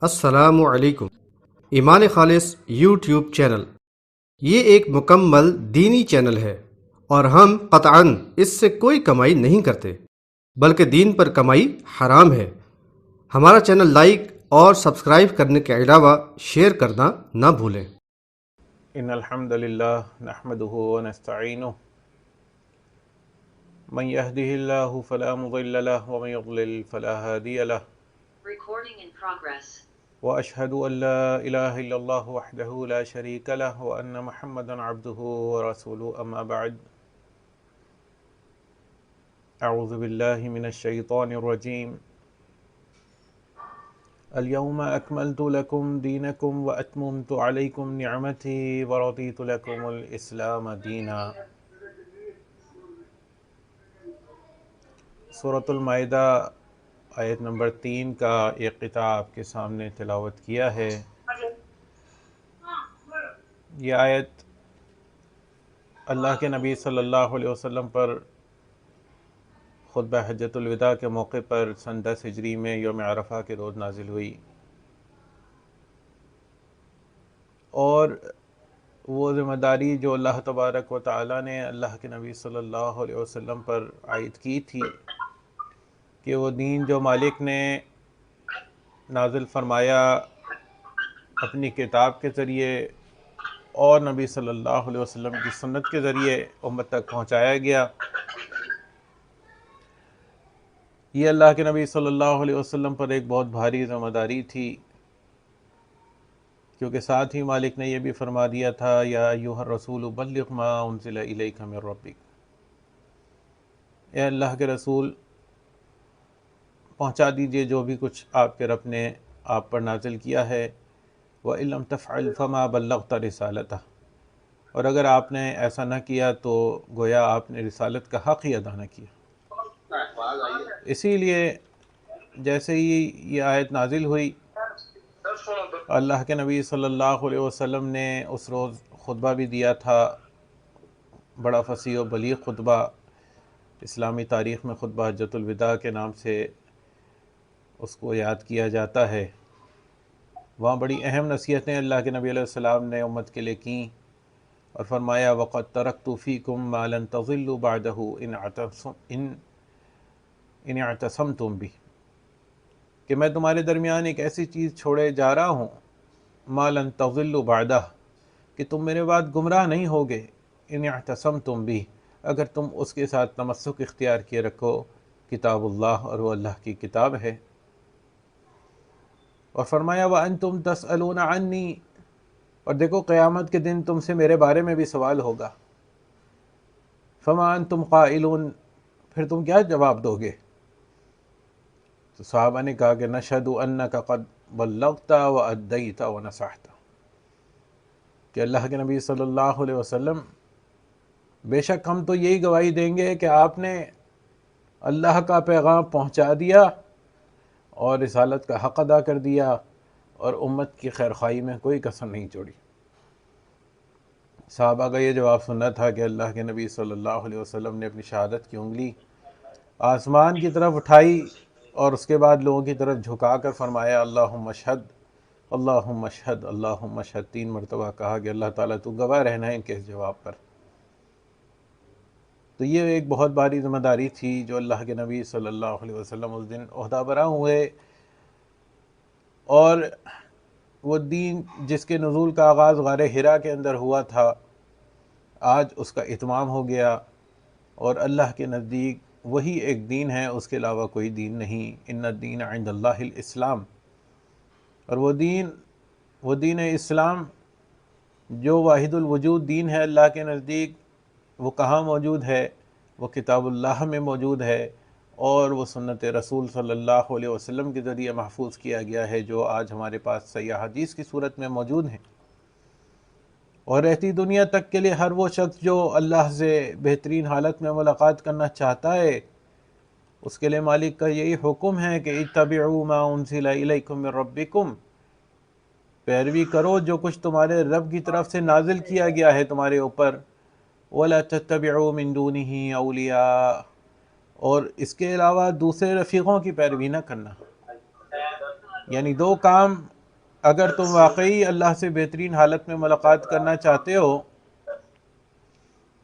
السلام علیکم۔ ایمان خالص یوٹیوب چینل یہ ایک مکمل دینی چینل ہے اور ہم قطعاً اس سے کوئی کمائی نہیں کرتے، بلکہ دین پر کمائی حرام ہے۔ ہمارا چینل لائک اور سبسکرائب کرنے کے علاوہ شیئر کرنا نہ بھولیں۔ ان الحمد للہ نحمده ونستعینه من يهده الله فلا مضل له ومن يضلل فلا هادي له Recording in progress. واشهد ان لا اله الا الله وحده لا شريك له وان محمدا عبده ورسوله اما بعد اعوذ باللہ من الشیطان الرجیم اليوم اکملت لکم دینکم واتممت علیکم نعمتی ورضیت لکم الاسلام دینا۔ سورۃ المائدہ آیت نمبر 3 کا ایک قطعہ آپ کے سامنے تلاوت کیا ہے۔ یہ آیت اللہ کے نبی صلی اللہ علیہ وسلم پر خطبہ حجۃ الوداع کے موقع پر سن 10 ہجری میں یوم عرفہ کے روز نازل ہوئی، اور وہ ذمہ داری جو اللہ تبارک و تعالیٰ نے اللہ کے نبی صلی اللہ علیہ وسلم پر عائد کی تھی کہ وہ دین جو مالک نے نازل فرمایا اپنی کتاب کے ذریعے اور نبی صلی اللہ علیہ وسلم کی سنت کے ذریعے امت تک پہنچایا گیا، یہ اللہ کے نبی صلی اللہ علیہ وسلم پر ایک بہت بھاری ذمہ داری تھی، کیونکہ ساتھ ہی مالک نے یہ بھی فرما دیا تھا یا ایھا الرسول بلغ ما انزل الیک من ربک، اے اللہ کے رسول پہنچا دیجئے جو بھی کچھ آپ کے رب نے آپ پر نازل کیا ہے، وَإِن لَّمْ تَفْعَلْ فَمَا بَلَّغْتَ رِسَالَتَهُ، اور اگر آپ نے ایسا نہ کیا تو گویا آپ نے رسالت کا حق ہی ادا نہ کیا۔ اسی لیے جیسے ہی یہ آیت نازل ہوئی، اللہ کے نبی صلی اللہ علیہ وسلم نے اس روز خطبہ بھی دیا تھا، بڑا فصیح و بلیغ خطبہ، اسلامی تاریخ میں خطبہ حجۃ الوداع کے نام سے اس کو یاد کیا جاتا ہے۔ وہاں بڑی اہم نصیحتیں اللہ کے نبی علیہ السلام نے امت کے لیے کیں اور فرمایا وَقَدْ تَرَكْتُ فِيكُمْ مَا لَن تَضِلُّوا بَعْدَهُ إِنِ اعْتَصَمْتُمْ بِهِ، کہ میں تمہارے درمیان ایک ایسی چیز چھوڑے جا رہا ہوں مَا لَن تَضِلُّوا بَعْدَهُ، کہ تم میرے بعد گمراہ نہیں ہوگے، إِنِ اعْتَصَمْتُمْ بِهِ، اگر تم اس کے ساتھ تمسک اختیار کیے رکھو، کتاب اللہ، اور وہ اللہ کی کتاب ہے۔ اور فرمایا وَأَنْتُمْ تَسْأَلُونَ عَنِّي، اور دیکھو قیامت کے دن تم سے میرے بارے میں بھی سوال ہوگا، فَمَا أَنْتُمْ قَائِلُونَ، پھر تم کیا جواب دو گے؟ تو صحابہ نے کہا کہ نَشْهَدُ أَنَّكَ قَدْ بَلَّغْتَ وَأَدَّيْتَ وَنَصَحْتَ، کہ اللہ کے نبی صلی اللہ علیہ وسلم بے شک ہم تو یہی گواہی دیں گے کہ آپ نے اللہ کا پیغام پہنچا دیا اور رسالت کا حق ادا کر دیا اور امت کی خیر خواہی میں کوئی کسر نہیں چھوڑی۔ صحابہ کا یہ جواب سننا تھا کہ اللہ کے نبی صلی اللہ علیہ وسلم نے اپنی شہادت کی انگلی آسمان کی طرف اٹھائی اور اس کے بعد لوگوں کی طرف جھکا کر فرمایا اللہم اشہد اللہم اشہد اللہم اشہد، 3 مرتبہ کہا کہ اللہ تعالیٰ تو گواہ رہنا ہے ان کے اس جواب پر۔ تو یہ ایک بہت باری ذمہ داری تھی جو اللہ کے نبی صلی اللہ علیہ وسلم اس دن عہدہ برا ہوئے، اور وہ دین جس کے نزول کا آغاز غار حرا کے اندر ہوا تھا، آج اس کا اتمام ہو گیا، اور اللہ کے نزدیک وہی ایک دین ہے، اس کے علاوہ کوئی دین نہیں۔ ان الدین عند اللہ الاسلام، اور وہ دین اسلام جو واحد الوجود دین ہے اللہ کے نزدیک، وہ کہاں موجود ہے؟ وہ کتاب اللہ میں موجود ہے، اور وہ سنت رسول صلی اللہ علیہ وسلم کے ذریعے محفوظ کیا گیا ہے، جو آج ہمارے پاس صحیح حدیث کی صورت میں موجود ہیں، اور رہتی دنیا تک کے لیے ہر وہ شخص جو اللہ سے بہترین حالت میں ملاقات کرنا چاہتا ہے، اس کے لیے مالک کا یہی حکم ہے کہ اتبعوا ما انزل الیکم من ربکم، پیروی کرو جو کچھ تمہارے رب کی طرف سے نازل کیا گیا ہے تمہارے اوپر، وَلَا تَتَّبِعُوا مِن دُونِهِ أَوْلِيَاءَ، اور اس کے علاوہ دوسرے رفیقوں کی پیروی نہ کرنا۔ یعنی 2 کام اگر تم واقعی اللہ سے بہترین حالت میں ملاقات کرنا چاہتے ہو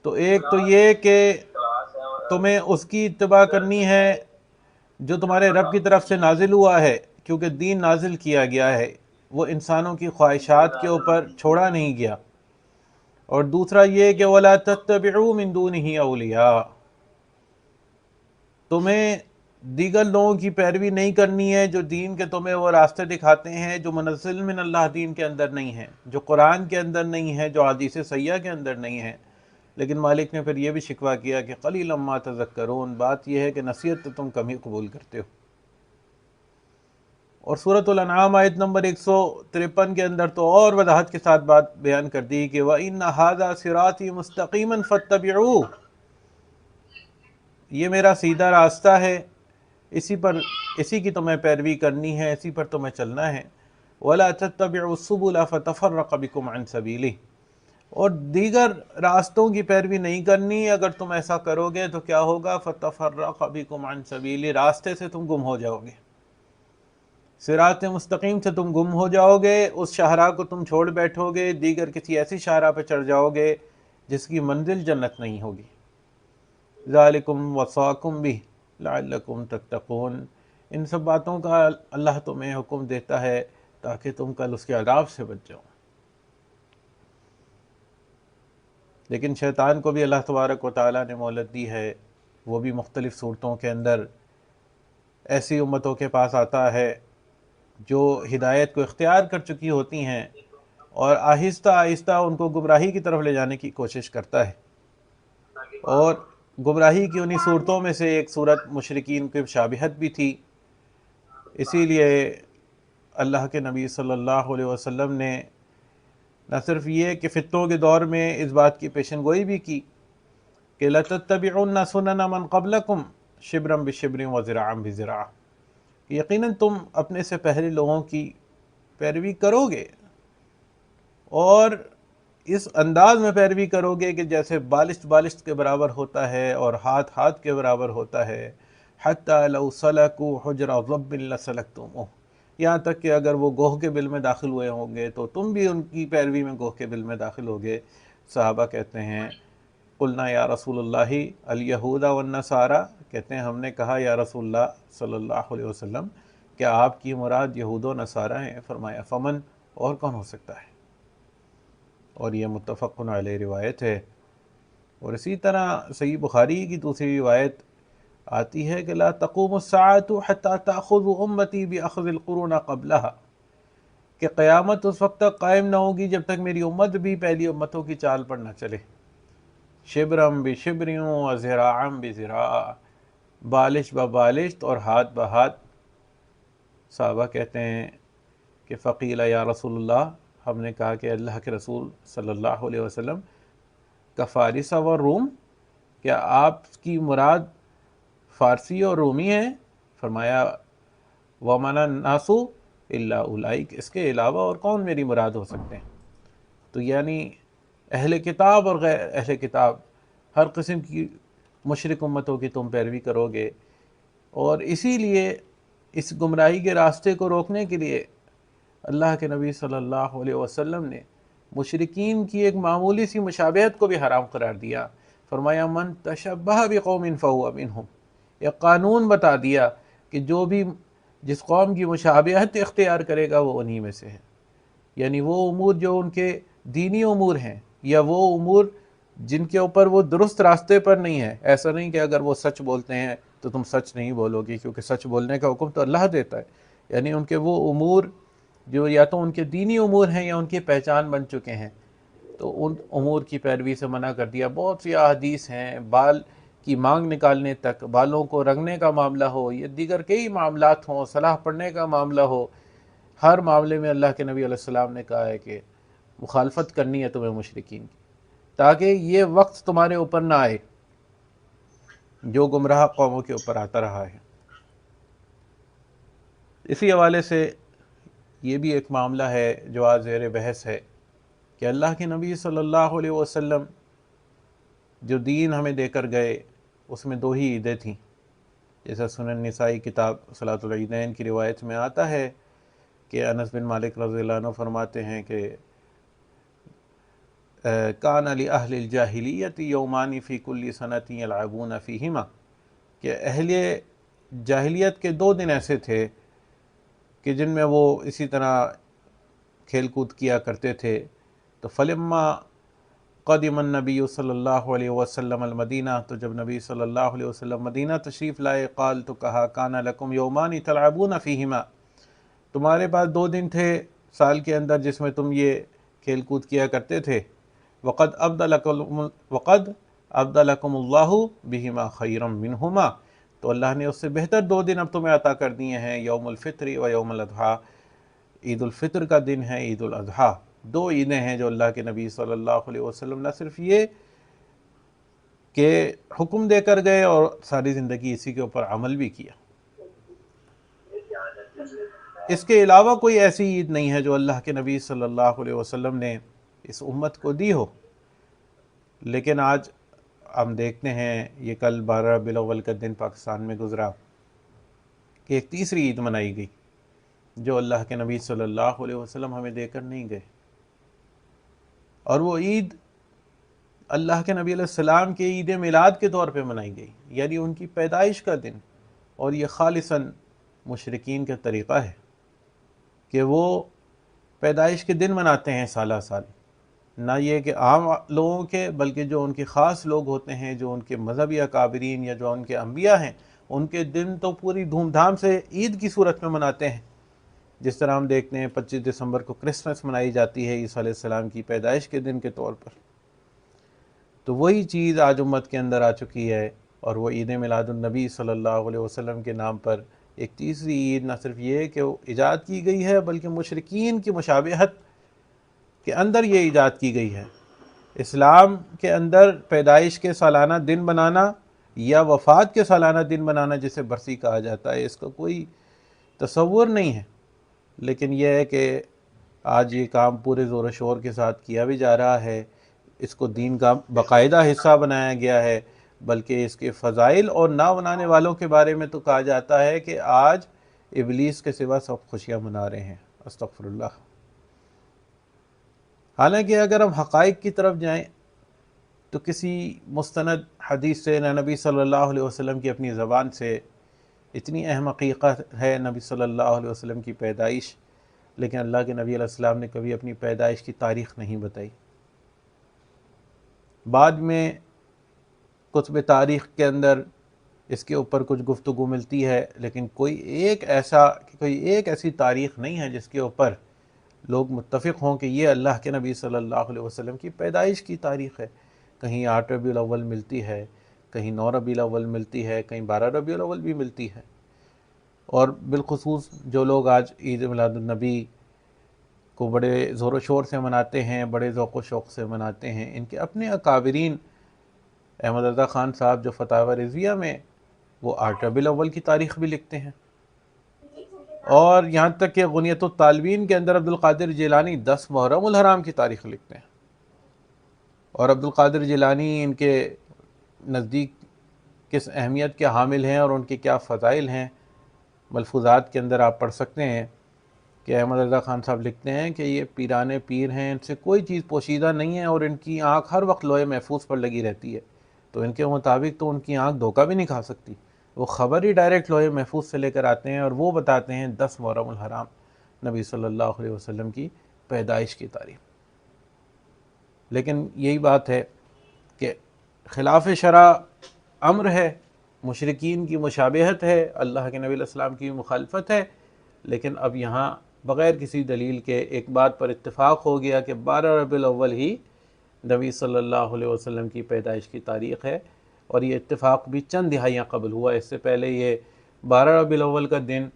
تو ایک تو یہ کہ تمہیں اس کی اتباع کرنی ہے جو تمہارے رب کی طرف سے نازل ہوا ہے، کیونکہ دین نازل کیا گیا ہے، وہ انسانوں کی خواہشات کے اوپر چھوڑا نہیں گیا۔ اور دوسرا یہ کہ وَلَا تَتَّبِعُوا مِن دُونِهِ أَوْلِيَاءَ، تمہیں دیگر لوگوں کی پیروی نہیں کرنی ہے جو دین کے تمہیں وہ راستے دکھاتے ہیں جو منزل من اللہ دین کے اندر نہیں ہیں، جو قرآن کے اندر نہیں ہے، جو حدیث صحیحہ کے اندر نہیں ہے۔ لیکن مالک نے پھر یہ بھی شکوہ کیا کہ قلیلا ما تذکرون، بات یہ ہے کہ نصیحت تو تم کم ہی قبول کرتے ہو۔ اور سورۃ الانعام آیت نمبر 153 کے اندر تو اور وضاحت کے ساتھ بات بیان کر دی کہ وَإِنَّ هَذَا صِرَاطِي مُسْتَقِيمًا فَاتَّبِعُوهُ، یہ میرا سیدھا راستہ ہے، اسی کی تمہیں پیروی کرنی ہے، اسی پر تمہیں چلنا ہے۔ وَلَا تَتَّبِعُوا السُّبُلَ فَتَفَرَّقَ بِكُمْ عَنْ سَبِيلِهِ، اور دیگر راستوں کی پیروی نہیں کرنی۔ اگر تم ایسا کرو گے تو کیا ہوگا؟ فَتَفَرَّقَ بِكُمْ عَنْ سَبِيلِهِ، راستے سے تم گم ہو جاؤ گے، صراط مستقیم سے تم گم ہو جاؤ گے، اس شاہراہ کو تم چھوڑ بیٹھو گے، دیگر کسی ایسی شاہراہ پہ چڑھ جاؤ گے جس کی منزل جنت نہیں ہوگی۔ ذالکم وصاکم بہ لعلکم تتقون، ان سب باتوں کا اللہ تمہیں حکم دیتا ہے تاکہ تم کل اس کے عذاب سے بچ جاؤ۔ لیکن شیطان کو بھی اللہ تبارک و تعالیٰ نے مہلت دی ہے، وہ بھی مختلف صورتوں کے اندر ایسی امتوں کے پاس آتا ہے جو ہدایت کو اختیار کر چکی ہوتی ہیں اور آہستہ آہستہ ان کو گمراہی کی طرف لے جانے کی کوشش کرتا ہے۔ اور گمراہی کی انہی صورتوں میں سے ایک صورت مشرکین کی مشابہت بھی تھی، اسی لیے اللہ کے نبی صلی اللہ علیہ وسلم نے نہ صرف یہ کہ فتنوں کے دور میں اس بات کی پیشن گوئی بھی کی کہ لَتَتَّبِعُنَّ سُنَنَ مَنْ قَبْلَكُمْ شِبْرًا بِشِبْرٍ وَذِرَاعًا بِذِرَاعٍ، یقیناً تم اپنے سے پہلے لوگوں کی پیروی کرو گے اور اس انداز میں پیروی کرو گے کہ جیسے بالشت بالشت کے برابر ہوتا ہے اور ہاتھ ہاتھ کے برابر ہوتا ہے۔ حَتَّى لَوْ سَلَكُوا حُجْرَ ضَبٍّ لَسَلَكْتُمُوهُ، یہاں تک کہ اگر وہ گوہ کے بل میں داخل ہوئے ہوں گے تو تم بھی ان کی پیروی میں گوہ کے بل میں داخل ہوگے۔ صحابہ کہتے ہیں قلنا یا رسول اللہ الیہود والنصارى، کہتے ہیں ہم نے کہا یا رسول اللہ صلی اللہ علیہ وسلم کیا آپ کی مراد یہود و نصارہ ہیں؟ فرمایا فمن، اور کون ہو سکتا ہے؟ اور یہ متفق علیہ روایت ہے۔ اور اسی طرح صحیح بخاری کی دوسری روایت آتی ہے کہ لا تقوم الساعة حتى تأخذ امتی بأخذ القرون قبلها، کہ قیامت اس وقت تک قائم نہ ہوگی جب تک میری امت بھی پہلی امتوں کی چال پر نہ چلے۔ شبرم بشبر وذراعا بذراع، بالش بالشت اور ہاتھ بہاتھ۔ صحابہ کہتے ہیں کہ فقیل یا رسول اللہ، ہم نے کہا کہ اللہ کے رسول صلی اللہ علیہ وسلم کا فارس و روم، کیا آپ کی مراد فارسی اور رومی ہیں؟ فرمایا وَمَنَ النَّاسُ إِلَّا أُولَئِكَ، اس کے علاوہ اور کون میری مراد ہو سکتے ہیں؟ تو یعنی اہل کتاب اور غیر اہل کتاب ہر قسم کی مشرک امتوں کی تم پیروی کرو گے۔ اور اسی لیے اس گمراہی کے راستے کو روکنے کے لیے اللہ کے نبی صلی اللہ علیہ وسلم نے مشرکین کی ایک معمولی سی مشابہت کو بھی حرام قرار دیا۔ فرمایا من تشبہ بقوم فہو منہم، ایک قانون بتا دیا کہ جو بھی جس قوم کی مشابہت اختیار کرے گا وہ انہی میں سے ہے۔ یعنی وہ امور جو ان کے دینی امور ہیں یا وہ امور جن کے اوپر وہ درست راستے پر نہیں ہے، ایسا نہیں کہ اگر وہ سچ بولتے ہیں تو تم سچ نہیں بولو گی، کیونکہ سچ بولنے کا حکم تو اللہ دیتا ہے۔ یعنی ان کے وہ امور جو یا تو ان کے دینی امور ہیں یا ان کی پہچان بن چکے ہیں، تو ان امور کی پیروی سے منع کر دیا۔ بہت سی احادیث ہیں، بال کی مانگ نکالنے تک، بالوں کو رنگنے کا معاملہ ہو یا دیگر کئی معاملات ہوں، صلاح پڑھنے کا معاملہ ہو، ہر معاملے میں اللہ کے نبی علیہ السلام نے کہا ہے کہ مخالفت کرنی ہے تمہیں مشرکین کی، تاکہ یہ وقت تمہارے اوپر نہ آئے جو گمراہ قوموں کے اوپر آتا رہا ہے۔ اسی حوالے سے یہ بھی ایک معاملہ ہے جو آج زیر بحث ہے کہ اللہ کے نبی صلی اللہ علیہ وسلم جو دین ہمیں دے کر گئے اس میں دو ہی عیدیں تھیں، جیسا سنن نسائی کتاب صلاۃ العیدین کی روایت میں آتا ہے کہ انس بن مالک رضی اللہ عنہ فرماتے ہیں کہ کان لأہل الجاہلیت یومان فی کل سنۃ یلعبون فیہما، کہ اہل جاہلیت کے 2 دن ایسے تھے کہ جن میں وہ اسی طرح کھیل کود کیا کرتے تھے. تو فلما قدم النبی صلی اللہ علیہ وسلم المدینہ، تو جب نبی صلی اللہ علیہ وسلم مدینہ تشریف لائے، قال، تو کہا، کان لکم یومان تلعبون فیہما، تمہارے پاس 2 دن تھے سال کے اندر جس میں تم یہ کھیل کود کیا کرتے تھے. وقد ابدلکم اللہ بہما خیرا منہما، تو اللہ نے اس سے بہتر 2 دن اب تمہیں عطا کر دیے ہیں، یوم الفطر و یوم الاضحیٰ، عید الفطر کا دن ہے، عید الاضحیٰ. 2 عیدیں ہیں جو اللہ کے نبی صلی اللہ علیہ وسلم نہ صرف یہ کہ حکم دے کر گئے اور ساری زندگی اسی کے اوپر عمل بھی کیا. اس کے علاوہ کوئی ایسی عید نہیں ہے جو اللہ کے نبی صلی اللہ علیہ وسلم نے اس امت کو دی ہو. لیکن آج ہم دیکھتے ہیں، یہ کل 12 ربیع الاول کا دن پاکستان میں گزرا کہ ایک تیسری عید منائی گئی جو اللہ کے نبی صلی اللہ علیہ وسلم ہمیں دے کر نہیں گئے، اور وہ عید اللہ کے نبی علیہ السلام کے عید میلاد کے طور پہ منائی گئی، یعنی ان کی پیدائش کا دن. اور یہ خالصاً مشرکین کا طریقہ ہے کہ وہ پیدائش کے دن مناتے ہیں سالہ سال، نہ یہ کہ عام لوگوں کے، بلکہ جو ان کے خاص لوگ ہوتے ہیں، جو ان کے مذہبی اکابرین یا جو ان کے انبیاء ہیں، ان کے دن تو پوری دھوم دھام سے عید کی صورت میں مناتے ہیں. جس طرح ہم دیکھتے ہیں 25 دسمبر کو کرسمس منائی جاتی ہے عیسیٰ علیہ السلام کی پیدائش کے دن کے طور پر. تو وہی چیز آج امت کے اندر آ چکی ہے، اور وہ عید میلاد النبی صلی اللہ علیہ وسلم کے نام پر ایک تیسری عید نہ صرف یہ کہ وہ ایجاد کی گئی ہے، بلکہ مشرکین کی مشابہت کے اندر یہ ایجاد کی گئی ہے. اسلام کے اندر پیدائش کے سالانہ دن بنانا یا وفات کے سالانہ دن بنانا، جسے برسی کہا جاتا ہے، اس کا کوئی تصور نہیں ہے. لیکن یہ ہے کہ آج یہ کام پورے زور و شور کے ساتھ کیا بھی جا رہا ہے، اس کو دین کا باقاعدہ حصہ بنایا گیا ہے، بلکہ اس کے فضائل اور نہ منانے والوں کے بارے میں تو کہا جاتا ہے کہ آج ابلیس کے سوا سب خوشیاں منا رہے ہیں. استغفر اللہ. حالانکہ اگر ہم حقائق کی طرف جائیں تو کسی مستند حدیث سے نہ نبی صلی اللہ علیہ وسلم کی اپنی زبان سے اتنی اہم حقیقت ہے نبی صلی اللہ علیہ وسلم کی پیدائش، لیکن اللہ کے نبی علیہ السلام نے کبھی اپنی پیدائش کی تاریخ نہیں بتائی. بعد میں کتب تاریخ کے اندر اس کے اوپر کچھ گفتگو ملتی ہے، لیکن کوئی ایک ایسی تاریخ نہیں ہے جس کے اوپر لوگ متفق ہوں کہ یہ اللہ کے نبی صلی اللہ علیہ وسلم کی پیدائش کی تاریخ ہے. کہیں 8 ربیع الاول ملتی ہے، کہیں 9 ربیع الاول ملتی ہے، کہیں 12 ربیع الاول بھی ملتی ہے. اور بالخصوص جو لوگ آج عید میلاد النبی کو بڑے زور و شور سے مناتے ہیں، بڑے ذوق و شوق سے مناتے ہیں، ان کے اپنے اکابرین، احمد رضا خان صاحب جو فتاوی رضویہ میں وہ 8 ربیع الاول کی تاریخ بھی لکھتے ہیں، اور یہاں تک کہ غنیت الطالبین کے اندر عبد القادر جیلانی 10 محرم الحرام کی تاریخ لکھتے ہیں. اور عبد القادر جیلانی ان کے نزدیک کس اہمیت کے حامل ہیں اور ان کے کیا فضائل ہیں، ملفوظات کے اندر آپ پڑھ سکتے ہیں کہ احمد رضا خان صاحب لکھتے ہیں کہ یہ پیران پیر ہیں، ان سے کوئی چیز پوشیدہ نہیں ہے، اور ان کی آنکھ ہر وقت لوح محفوظ پر لگی رہتی ہے. تو ان کے مطابق تو ان کی آنکھ دھوکہ بھی نہیں کھا سکتی، وہ خبر ہی ڈائریکٹ لوح محفوظ سے لے کر آتے ہیں، اور وہ بتاتے ہیں 10 محرم الحرام نبی صلی اللہ علیہ وسلم کی پیدائش کی تاریخ. لیکن یہی بات ہے کہ خلاف شرع امر ہے، مشرکین کی مشابہت ہے، اللہ کے نبی علیہ السلام کی مخالفت ہے. لیکن اب یہاں بغیر کسی دلیل کے ایک بات پر اتفاق ہو گیا کہ 12 ربیع الاول ہی نبی صلی اللہ علیہ وسلم کی پیدائش کی تاریخ ہے، اور یہ اتفاق بھی چند دہائیاں قبل ہوا. اس سے پہلے یہ 12 ربیع الاول کا دن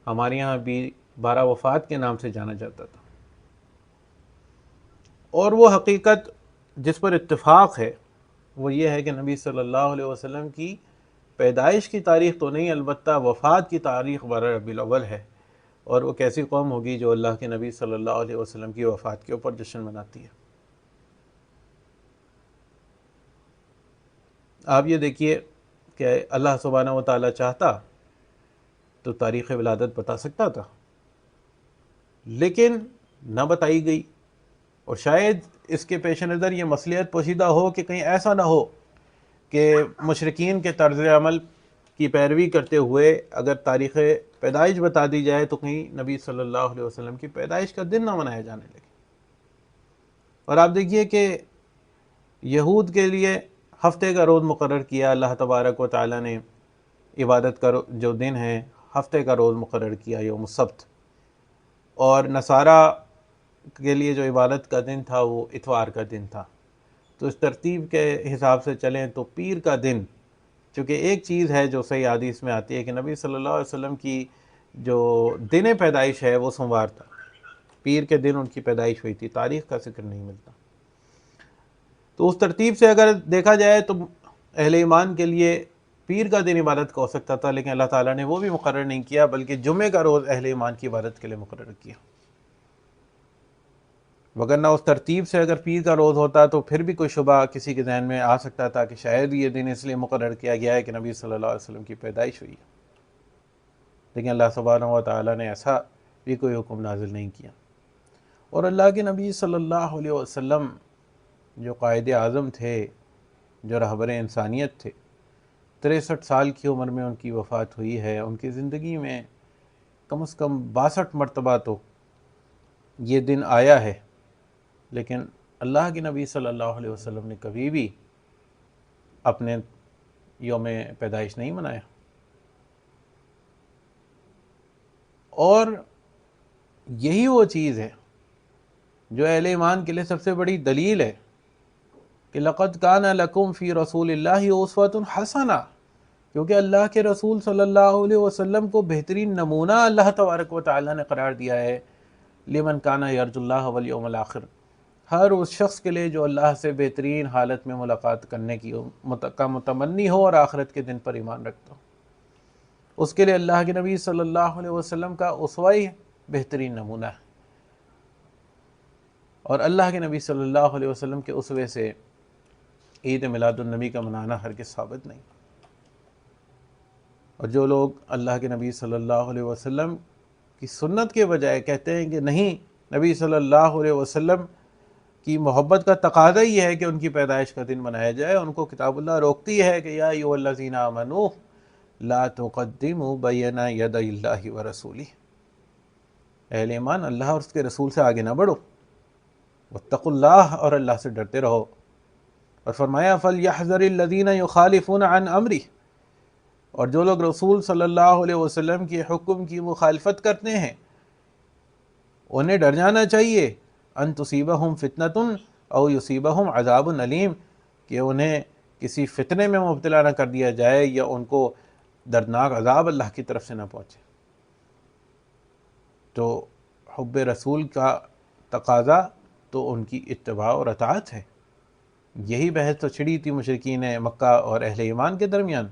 ہمارے یہاں بھی 12 وفات کے نام سے جانا جاتا تھا. اور وہ حقیقت جس پر اتفاق ہے وہ یہ ہے کہ نبی صلی اللہ علیہ وسلم کی پیدائش کی تاریخ تو نہیں، البتہ وفات کی تاریخ 12 ربیع الاول ہے. اور وہ کیسی قوم ہوگی جو اللہ کے نبی صلی اللہ علیہ وسلم کی وفات کے اوپر جشن مناتی ہے. آپ یہ دیکھیے کہ اللہ سبحانہ و تعالیٰ چاہتا تو تاریخ ولادت بتا سکتا تھا، لیکن نہ بتائی گئی، اور شاید اس کے پیش نظر یہ مصلحت پوشیدہ ہو کہ کہیں ایسا نہ ہو کہ مشرکین کے طرز عمل کی پیروی کرتے ہوئے اگر تاریخ پیدائش بتا دی جائے تو کہیں نبی صلی اللہ علیہ وسلم کی پیدائش کا دن نہ منایا جانے لگے۔ اور آپ دیکھیے کہ یہود کے لیے ہفتے کا روز مقرر کیا اللہ تبارک و تعالیٰ نے، عبادت کا جو دن ہے ہفتے کا روز مقرر کیا یوم السبت، اور نصارہ کے لیے جو عبادت کا دن تھا وہ اتوار کا دن تھا۔ تو اس ترتیب کے حساب سے چلیں تو پیر کا دن، چونکہ ایک چیز ہے جو صحیح حدیث میں آتی ہے کہ نبی صلی اللہ علیہ وسلم کی جو دن پیدائش ہے وہ سوموار تھا، پیر کے دن ان کی پیدائش ہوئی تھی، تاریخ کا ذکر نہیں ملتا۔ تو اس ترتیب سے اگر دیکھا جائے تو اہل ایمان کے لیے پیر کا دن عبادت کا ہو سکتا تھا، لیکن اللہ تعالیٰ نے وہ بھی مقرر نہیں کیا، بلکہ جمعے کا روز اہل ایمان کی عبادت کے لیے مقرر کیا۔ وگرنہ اس ترتیب سے اگر پیر کا روز ہوتا تو پھر بھی کوئی شبہ کسی کے ذہن میں آ سکتا تھا کہ شاید یہ دن اس لیے مقرر کیا گیا ہے کہ نبی صلی اللہ علیہ وسلم کی پیدائش ہوئی ہے، لیکن اللہ سبحانہ و تعالیٰ نے ایسا بھی کوئی حکم نازل نہیں کیا۔ اور اللہ کے نبی صلی اللہ علیہ وسلم جو قائد اعظم تھے، جو رہبر انسانیت تھے، 63 سال کی عمر میں ان کی وفات ہوئی ہے۔ ان کی زندگی میں کم از کم 62 مرتبہ تو یہ دن آیا ہے، لیکن اللہ کے نبی صلی اللہ علیہ وسلم نے کبھی بھی اپنے یوم پیدائش نہیں منایا۔ اور یہی وہ چیز ہے جو اہل ایمان کے لیے سب سے بڑی دلیل ہے کہ لَقَدْ كَانَ لَكُمْ فِي رَسُولِ اللَّهِ أُسْوَةٌ حَسَنَةٌ، کیونکہ اللہ کے رسول صلی اللہ علیہ وسلم کو بہترین نمونہ اللہ تبارک و تعالیٰ نے قرار دیا ہے، لمن کان یرجو اللہ والیوم الآخر، ہر اس شخص کے لیے جو اللہ سے بہترین حالت میں ملاقات کرنے کا متمنی ہو اور آخرت کے دن پر ایمان رکھتا ہو، اس کے لیے اللہ کے نبی صلی اللہ علیہ وسلم کا اسوہ ہی بہترین نمونہ ہے۔ اور اللہ کے نبی صلی اللہ علیہ وسلم کے اسوے سے عید میلاد النبی کا منانا ہرگز ثابت نہیں۔ اور جو لوگ اللہ کے نبی صلی اللہ علیہ وسلم کی سنت کے بجائے کہتے ہیں کہ نہیں، نبی صلی اللہ علیہ وسلم کی محبت کا تقاضا یہ ہے کہ ان کی پیدائش کا دن منایا جائے، ان کو کتاب اللہ روکتی ہے کہ یا ایھا الذین آمنوا لا تقدموا بین یدی اللہ ورسولہ، اہل ایمان اللہ اور اس کے رسول سے آگے نہ بڑھو، واتقوا اللہ، اور اللہ سے ڈرتے رہو۔ اور فرمایا فَلْيَحْذَرِ الَّذِينَ يُخَالِفُونَ عَنْ أَمْرِهِ، اور جو لوگ رسول صلی اللہ علیہ وسلم کے حکم کی مخالفت کرتے ہیں انہیں ڈر جانا چاہیے، ان تصیبہم فتنۃ او یصیبہم عذاب علیم، کہ انہیں کسی فتنے میں مبتلا نہ کر دیا جائے یا ان کو دردناک عذاب اللہ کی طرف سے نہ پہنچے۔ تو حب رسول کا تقاضا تو ان کی اتباع اور اطاعت ہے۔ یہی بحث تو چھڑی تھی مشرکین مکہ اور اہل ایمان کے درمیان،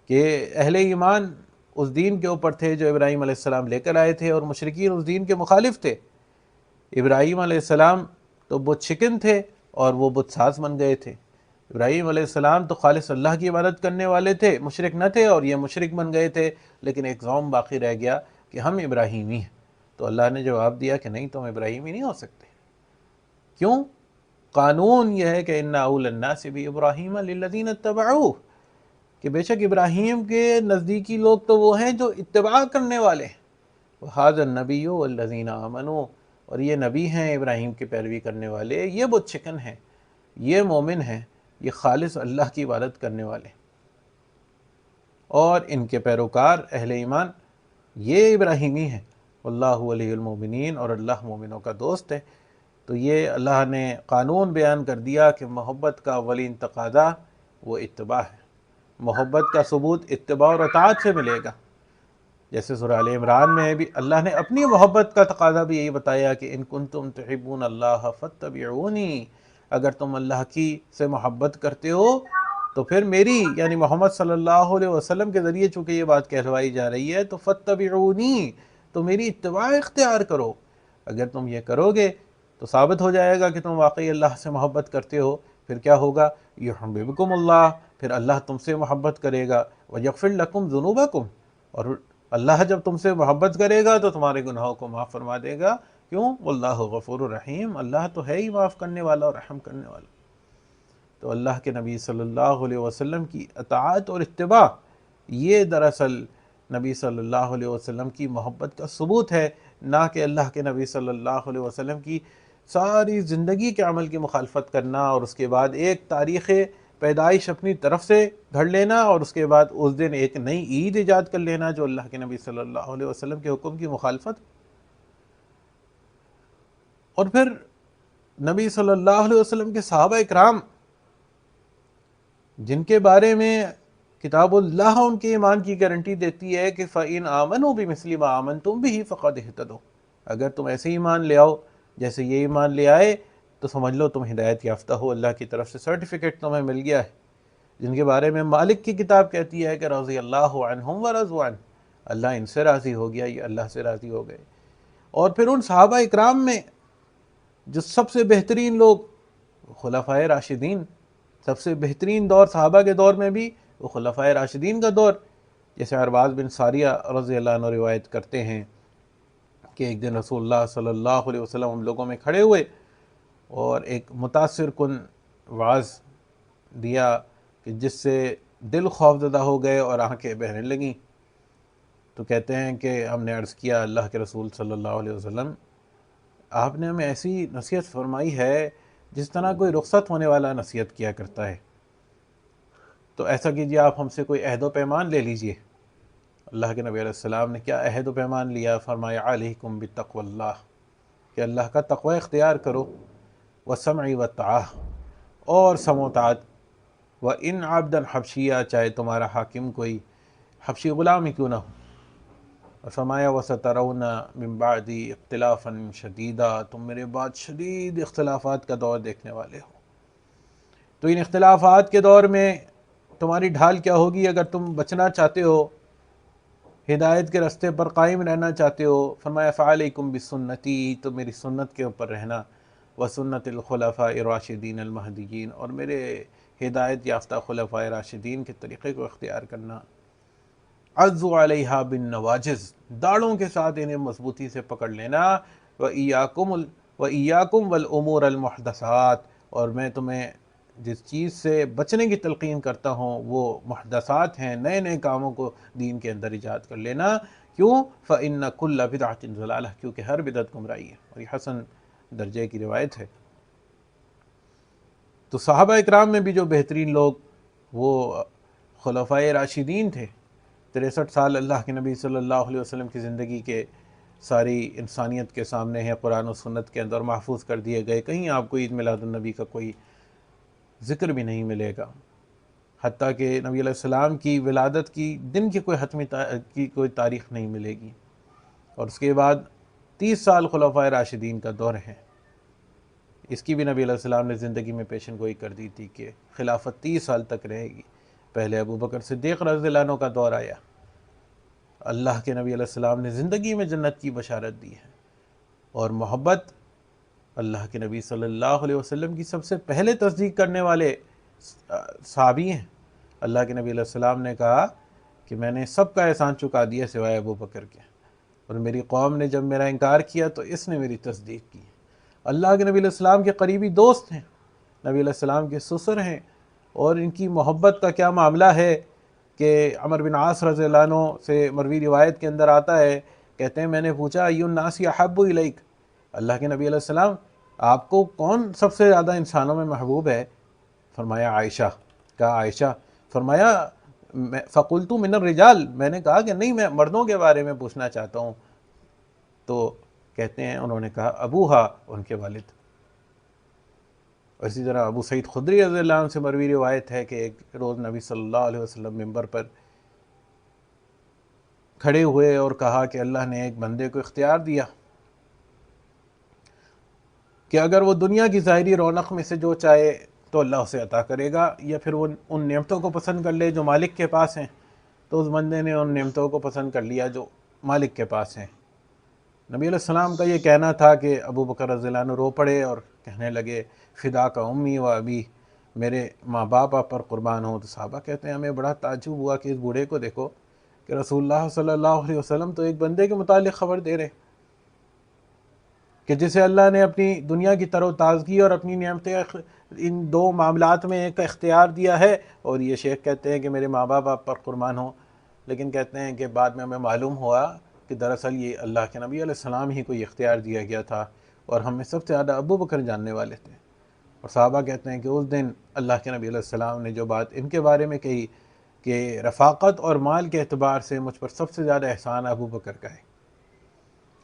کہ اہل ایمان اس دین کے اوپر تھے جو ابراہیم علیہ السلام لے کر آئے تھے، اور مشرکین اس دین کے مخالف تھے۔ ابراہیم علیہ السلام تو بت شکن تھے اور وہ بت ساز بن گئے تھے۔ ابراہیم علیہ السلام تو خالص اللہ کی عبادت کرنے والے تھے، مشرک نہ تھے، اور یہ مشرک بن گئے تھے، لیکن ایک زوم باقی رہ گیا کہ ہم ابراہیمی ہیں۔ تو اللہ نے جواب دیا کہ نہیں، تم ابراہیمی نہیں ہو سکتے۔ کیوں؟ قانون یہ ہے کہ ان اول الناس بابراہیم للذین اتبعوہ، کہ بے شک ابراہیم کے نزدیکی لوگ تو وہ ہیں جو اتباع کرنے والے ہیں، وَهَذَا النَّبِيُّ وَالَّذِينَ آمَنُوا، اور یہ نبی ہیں ابراہیم کی پیروی کرنے والے، یہ بت شکن ہیں، یہ مومن ہیں، یہ خالص اللہ کی عبادت کرنے والے، اور ان کے پیروکار اہل ایمان یہ ابراہیمی ہیں، واللہ ولی المومنین، اور اللہ مومنوں کا دوست ہے۔ تو یہ اللہ نے قانون بیان کر دیا کہ محبت کا اولین تقاضا وہ اتباع ہے، محبت کا ثبوت اتباع اور اطاعت سے ملے گا۔ جیسے سورہ آل عمران میں بھی اللہ نے اپنی محبت کا تقاضا بھی یہی بتایا کہ ان کنتم تحبون اللہ فاتبعونی، اگر تم اللہ کی سے محبت کرتے ہو تو پھر میری یعنی محمد صلی اللہ علیہ وسلم کے ذریعے چونکہ یہ بات کہلوائی جا رہی ہے، تو فاتبعونی، تو میری اتباع اختیار کرو۔ اگر تم یہ کرو گے تو ثابت ہو جائے گا کہ تم واقعی اللہ سے محبت کرتے ہو۔ پھر کیا ہوگا؟ یحببکم اللہ، پھر اللہ تم سے محبت کرے گا، ویغفر لکم ذنوبکم، اور اللہ جب تم سے محبت کرے گا تو تمہارے گناہوں کو معاف فرما دے گا. کیوں؟ واللہ غفور الرحیم، اللہ تو ہے ہی معاف کرنے والا اور رحم کرنے والا. تو اللہ کے نبی صلی اللہ علیہ وسلم کی اطاعت اور اتباع، یہ دراصل نبی صلی اللہ علیہ وسلم کی محبت کا ثبوت ہے، نہ کہ اللہ کے نبی صلی اللہ علیہ وسلم کی ساری زندگی کے عمل کی مخالفت کرنا اور اس کے بعد ایک تاریخ پیدائش اپنی طرف سے گھڑ لینا اور اس کے بعد اس دن ایک نئی عید ایجاد کر لینا جو اللہ کے نبی صلی اللہ علیہ وسلم کے حکم کی مخالفت. اور پھر نبی صلی اللہ علیہ وسلم کے صحابہ اکرام جن کے بارے میں کتاب اللہ ان کے ایمان کی گارنٹی دیتی ہے کہ فَإِنْ آمَنُوا بِمِثْلِ مَا آمَنْتُمْ بِهِ فَقَدْ اهْتَدَوْا، اگر تم ایسے ایمان لے آؤ جیسے یہ ایمان لے آئے تو سمجھ لو تم ہدایت یافتہ ہو، اللہ کی طرف سے سرٹیفکیٹ تمہیں مل گیا ہے. جن کے بارے میں مالک کی کتاب کہتی ہے کہ رضی اللہ عنہم ورضوا عنہ، اللہ ان سے راضی ہو گیا، یہ اللہ سے راضی ہو گئے. اور پھر ان صحابہ اکرام میں جو سب سے بہترین لوگ خلفائے راشدین، سب سے بہترین دور صحابہ کے دور میں بھی وہ خلفائے راشدین کا دور. جیسے ارباز بن ساریہ رضی اللہ عنہ روایت کرتے ہیں کہ ایک دن رسول اللہ صلی اللہ علیہ وسلم ہم لوگوں میں کھڑے ہوئے اور ایک متاثر کن وعظ دیا کہ جس سے دل خوفزدہ ہو گئے اور آنکھیں بہنے لگیں. تو کہتے ہیں کہ ہم نے عرض کیا اللہ کے رسول صلی اللہ علیہ وسلم، آپ نے ہمیں ایسی نصیحت فرمائی ہے جس طرح کوئی رخصت ہونے والا نصیحت کیا کرتا ہے، تو ایسا کیجیے آپ ہم سے کوئی عہد و پیمان لے لیجئے. اللہ کے نبی علیہ السلام نے کیا عہد و پیمان لیا؟ فرمایا علیکم بتقوی اللہ، کہ اللہ کا تقوی اختیار کرو، وسمع وطاعہ، اور سمع و طاعت، وَإِنْ عَبْدًا حبشیہ، چاہے تمہارا حاکم کوئی حبشی غلام ہی کیوں نہ ہو. اور فرمایا وَسَتَرَوْنَ مِن بَعْدِي اخْتِلَافًا شَدِيدًا، تم میرے بعد شدید اختلافات کا دور دیکھنے والے ہو. تو ان اختلافات کے دور میں تمہاری ڈھال کیا ہوگی اگر تم بچنا چاہتے ہو، ہدایت کے رستے پر قائم رہنا چاہتے ہو؟ فرمایا فَعَلَيْكُمْ بِسُنَّتِي، تو میری سنت کے اوپر رہنا، وَسُنَّتِ الْخُلَفَاءِ الرَّاشِدِينَ الْمَهْدِيِّينَ، اور میرے ہدایت یافتہ خلفائے راشدین کے طریقے کو اختیار کرنا. عَضُّوا عَلَيْهَا بِالنَّوَاجِذ، داڑھوں کے ساتھ انہیں مضبوطی سے پکڑ لینا. وَإِيَّاكُمْ وَالْأُمُورَ الْمُحْدَثَاتِ، اور میں تمہیں جس چیز سے بچنے کی تلقین کرتا ہوں وہ محدثات ہیں، نئے نئے کاموں کو دین کے اندر ایجاد کر لینا. کیوں؟ فَإِنَّ كُلَّ بِدْعَةٍ ضَلَالَةٍ، کیونکہ ہر بدعت گمراہی ہے. اور یہ حسن درجے کی روایت ہے. تو صحابہ اکرام میں بھی جو بہترین لوگ وہ خلفائے راشدین تھے. 63 سال اللہ کے نبی صلی اللہ علیہ وسلم کی زندگی کے ساری انسانیت کے سامنے ہے، قرآن و سنت کے اندر محفوظ کر دیے گئے. کہیں آپ کو عید میلاد النبی کا کوئی ذکر بھی نہیں ملے گا، حتیٰ کہ نبی علیہ السلام کی ولادت کی دن کی کوئی حتمی کی کوئی تاریخ نہیں ملے گی. اور اس کے بعد 30 سال خلفائے راشدین کا دور ہے. اس کی بھی نبی علیہ السلام نے زندگی میں پیشن گوئی کر دی تھی کہ خلافت 30 سال تک رہے گی. پہلے ابو بکر صدیق رضی اللہ عنہ کا دور آیا. اللہ کے نبی علیہ السلام نے زندگی میں جنت کی بشارت دی ہے. اور محبت اللہ کے نبی صلی اللہ علیہ وسلم کی سب سے پہلے تصدیق کرنے والے صحابی ہیں. اللہ کے نبی علیہ السلام نے کہا کہ میں نے سب کا احسان چکا دیا سوائے ابو بکر کے، اور میری قوم نے جب میرا انکار کیا تو اس نے میری تصدیق کی. اللہ کے نبی علیہ السلام کے قریبی دوست ہیں، نبی علیہ السلام کے سسر ہیں، اور ان کی محبت کا کیا معاملہ ہے کہ عمر بن عاص رضی اللہ عنہ سے مروی روایت کے اندر آتا ہے، کہتے ہیں میں نے پوچھا ای الناس احب الیک، اللہ کے نبی علیہ السلام آپ کو کون سب سے زیادہ انسانوں میں محبوب ہے؟ فرمایا عائشہ. کہا عائشہ؟ فرمایا فقلت من الرجال، میں نے کہا کہ نہیں میں مردوں کے بارے میں پوچھنا چاہتا ہوں. تو کہتے ہیں انہوں نے کہا ابوہا، ان کے والد. اسی طرح ابو سعید خدری رضی اللہ عنہ سے مروی روایت ہے کہ ایک روز نبی صلی اللہ علیہ وسلم ممبر پر کھڑے ہوئے اور کہا کہ اللہ نے ایک بندے کو اختیار دیا کہ اگر وہ دنیا کی ظاہری رونق میں سے جو چاہے تو اللہ اسے عطا کرے گا، یا پھر وہ ان نعمتوں کو پسند کر لے جو مالک کے پاس ہیں. تو اس بندے نے ان نعمتوں کو پسند کر لیا جو مالک کے پاس ہیں. نبی علیہ السلام کا یہ کہنا تھا کہ ابو بکر رضی اللہ عنہ رو پڑے اور کہنے لگے فدا کا امی و ابی، میرے ماں باپ آپ پر قربان ہوں. تو صحابہ کہتے ہیں ہمیں بڑا تعجب ہوا کہ اس بوڑھے کو دیکھو کہ کہ رسول اللہ صلی اللہ علیہ وسلم تو ایک بندے کے متعلق خبر دے رہے کہ جسے اللہ نے اپنی دنیا کی تر و تازگی اور اپنی نعمتیں ان دو معاملات میں ایک اختیار دیا ہے، اور یہ شیخ کہتے ہیں کہ میرے ماں باپ آپ پر قربان ہوں، لیکن کہتے ہیں کہ بعد میں ہمیں معلوم ہوا کہ دراصل یہ اللہ کے نبی علیہ السلام ہی کو یہ اختیار دیا گیا تھا، اور ہم میں سب سے زیادہ ابو بکر جاننے والے تھے۔ اور صحابہ کہتے ہیں کہ اس دن اللہ کے نبی علیہ السلام نے جو بات ان کے بارے میں کہی کہ رفاقت اور مال کے اعتبار سے مجھ پر سب سے زیادہ احسان ابو بکر کا ہے،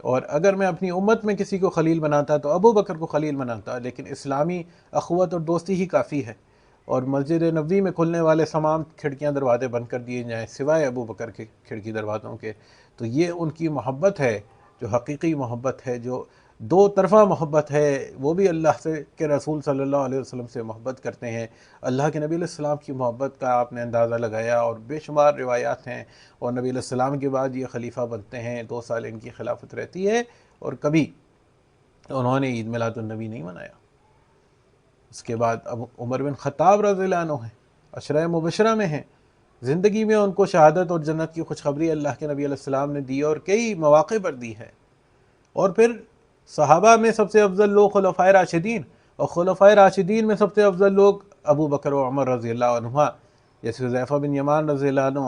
اور اگر میں اپنی امت میں کسی کو خلیل بناتا تو ابو بکر کو خلیل بناتا، لیکن اسلامی اخوت اور دوستی ہی کافی ہے، اور مسجد نبوی میں کھلنے والے تمام کھڑکیاں دروازے بند کر دیے جائیں سوائے ابو بکر کے کھڑکی دروازوں کے، تو یہ ان کی محبت ہے جو حقیقی محبت ہے، جو دو طرفہ محبت ہے۔ وہ بھی اللہ سے کے رسول صلی اللہ علیہ وسلم سے محبت کرتے ہیں، اللہ کے نبی علیہ السلام کی محبت کا آپ نے اندازہ لگایا، اور بے شمار روایات ہیں، اور نبی علیہ السلام کے بعد یہ خلیفہ بنتے ہیں، 2 سال ان کی خلافت رہتی ہے، اور کبھی انہوں نے عید میلاد النبی نہیں منایا۔ اس کے بعد اب عمر بن خطاب رضی اللہ عنہ ہیں، عشرہ مبشرہ میں ہیں، زندگی میں ان کو شہادت اور جنت کی خوشخبری اللہ کے نبی علیہ السلام نے دی اور کئی مواقع پر دی ہے۔ اور پھر صحابہ میں سب سے افضل لوگ خلفائے راشدین، اور خلفائے راشدین میں سب سے افضل لوگ ابو بکر و عمر رضی اللہ عنہ، جیسے حذیفہ بن یمان رضی اللہ عنہ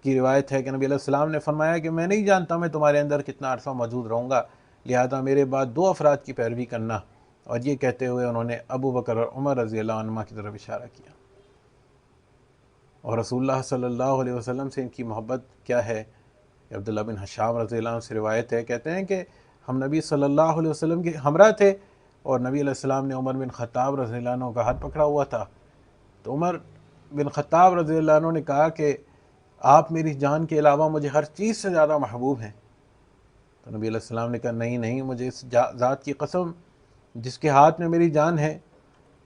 کی روایت ہے کہ نبی علیہ السلام نے فرمایا کہ میں نہیں جانتا میں تمہارے اندر کتنا عرصہ موجود رہوں گا، لہذا میرے بعد 2 افراد کی پیروی کرنا، اور یہ کہتے ہوئے انہوں نے ابو بکر اور عمر رضی اللہ عنہ کی طرف اشارہ کیا۔ اور رسول اللہ صلی اللہ علیہ وسلم سے ان کی محبت کیا ہے؟ عبداللہ بن حشام رضی اللہ عنہ سے روایت ہے، کہتے ہیں کہ ہم نبی صلی اللہ علیہ وسلم کے ہمراہ تھے، اور نبی علیہ السلام نے عمر بن خطاب رضی اللہ عنہ کا ہاتھ پکڑا ہوا تھا، تو عمر بن خطاب رضی اللہ عنہ نے کہا کہ آپ میری جان کے علاوہ مجھے ہر چیز سے زیادہ محبوب ہیں۔ تو نبی علیہ السلام نے کہا نہیں نہیں، مجھے اس ذات کی قسم جس کے ہاتھ میں میری جان ہے،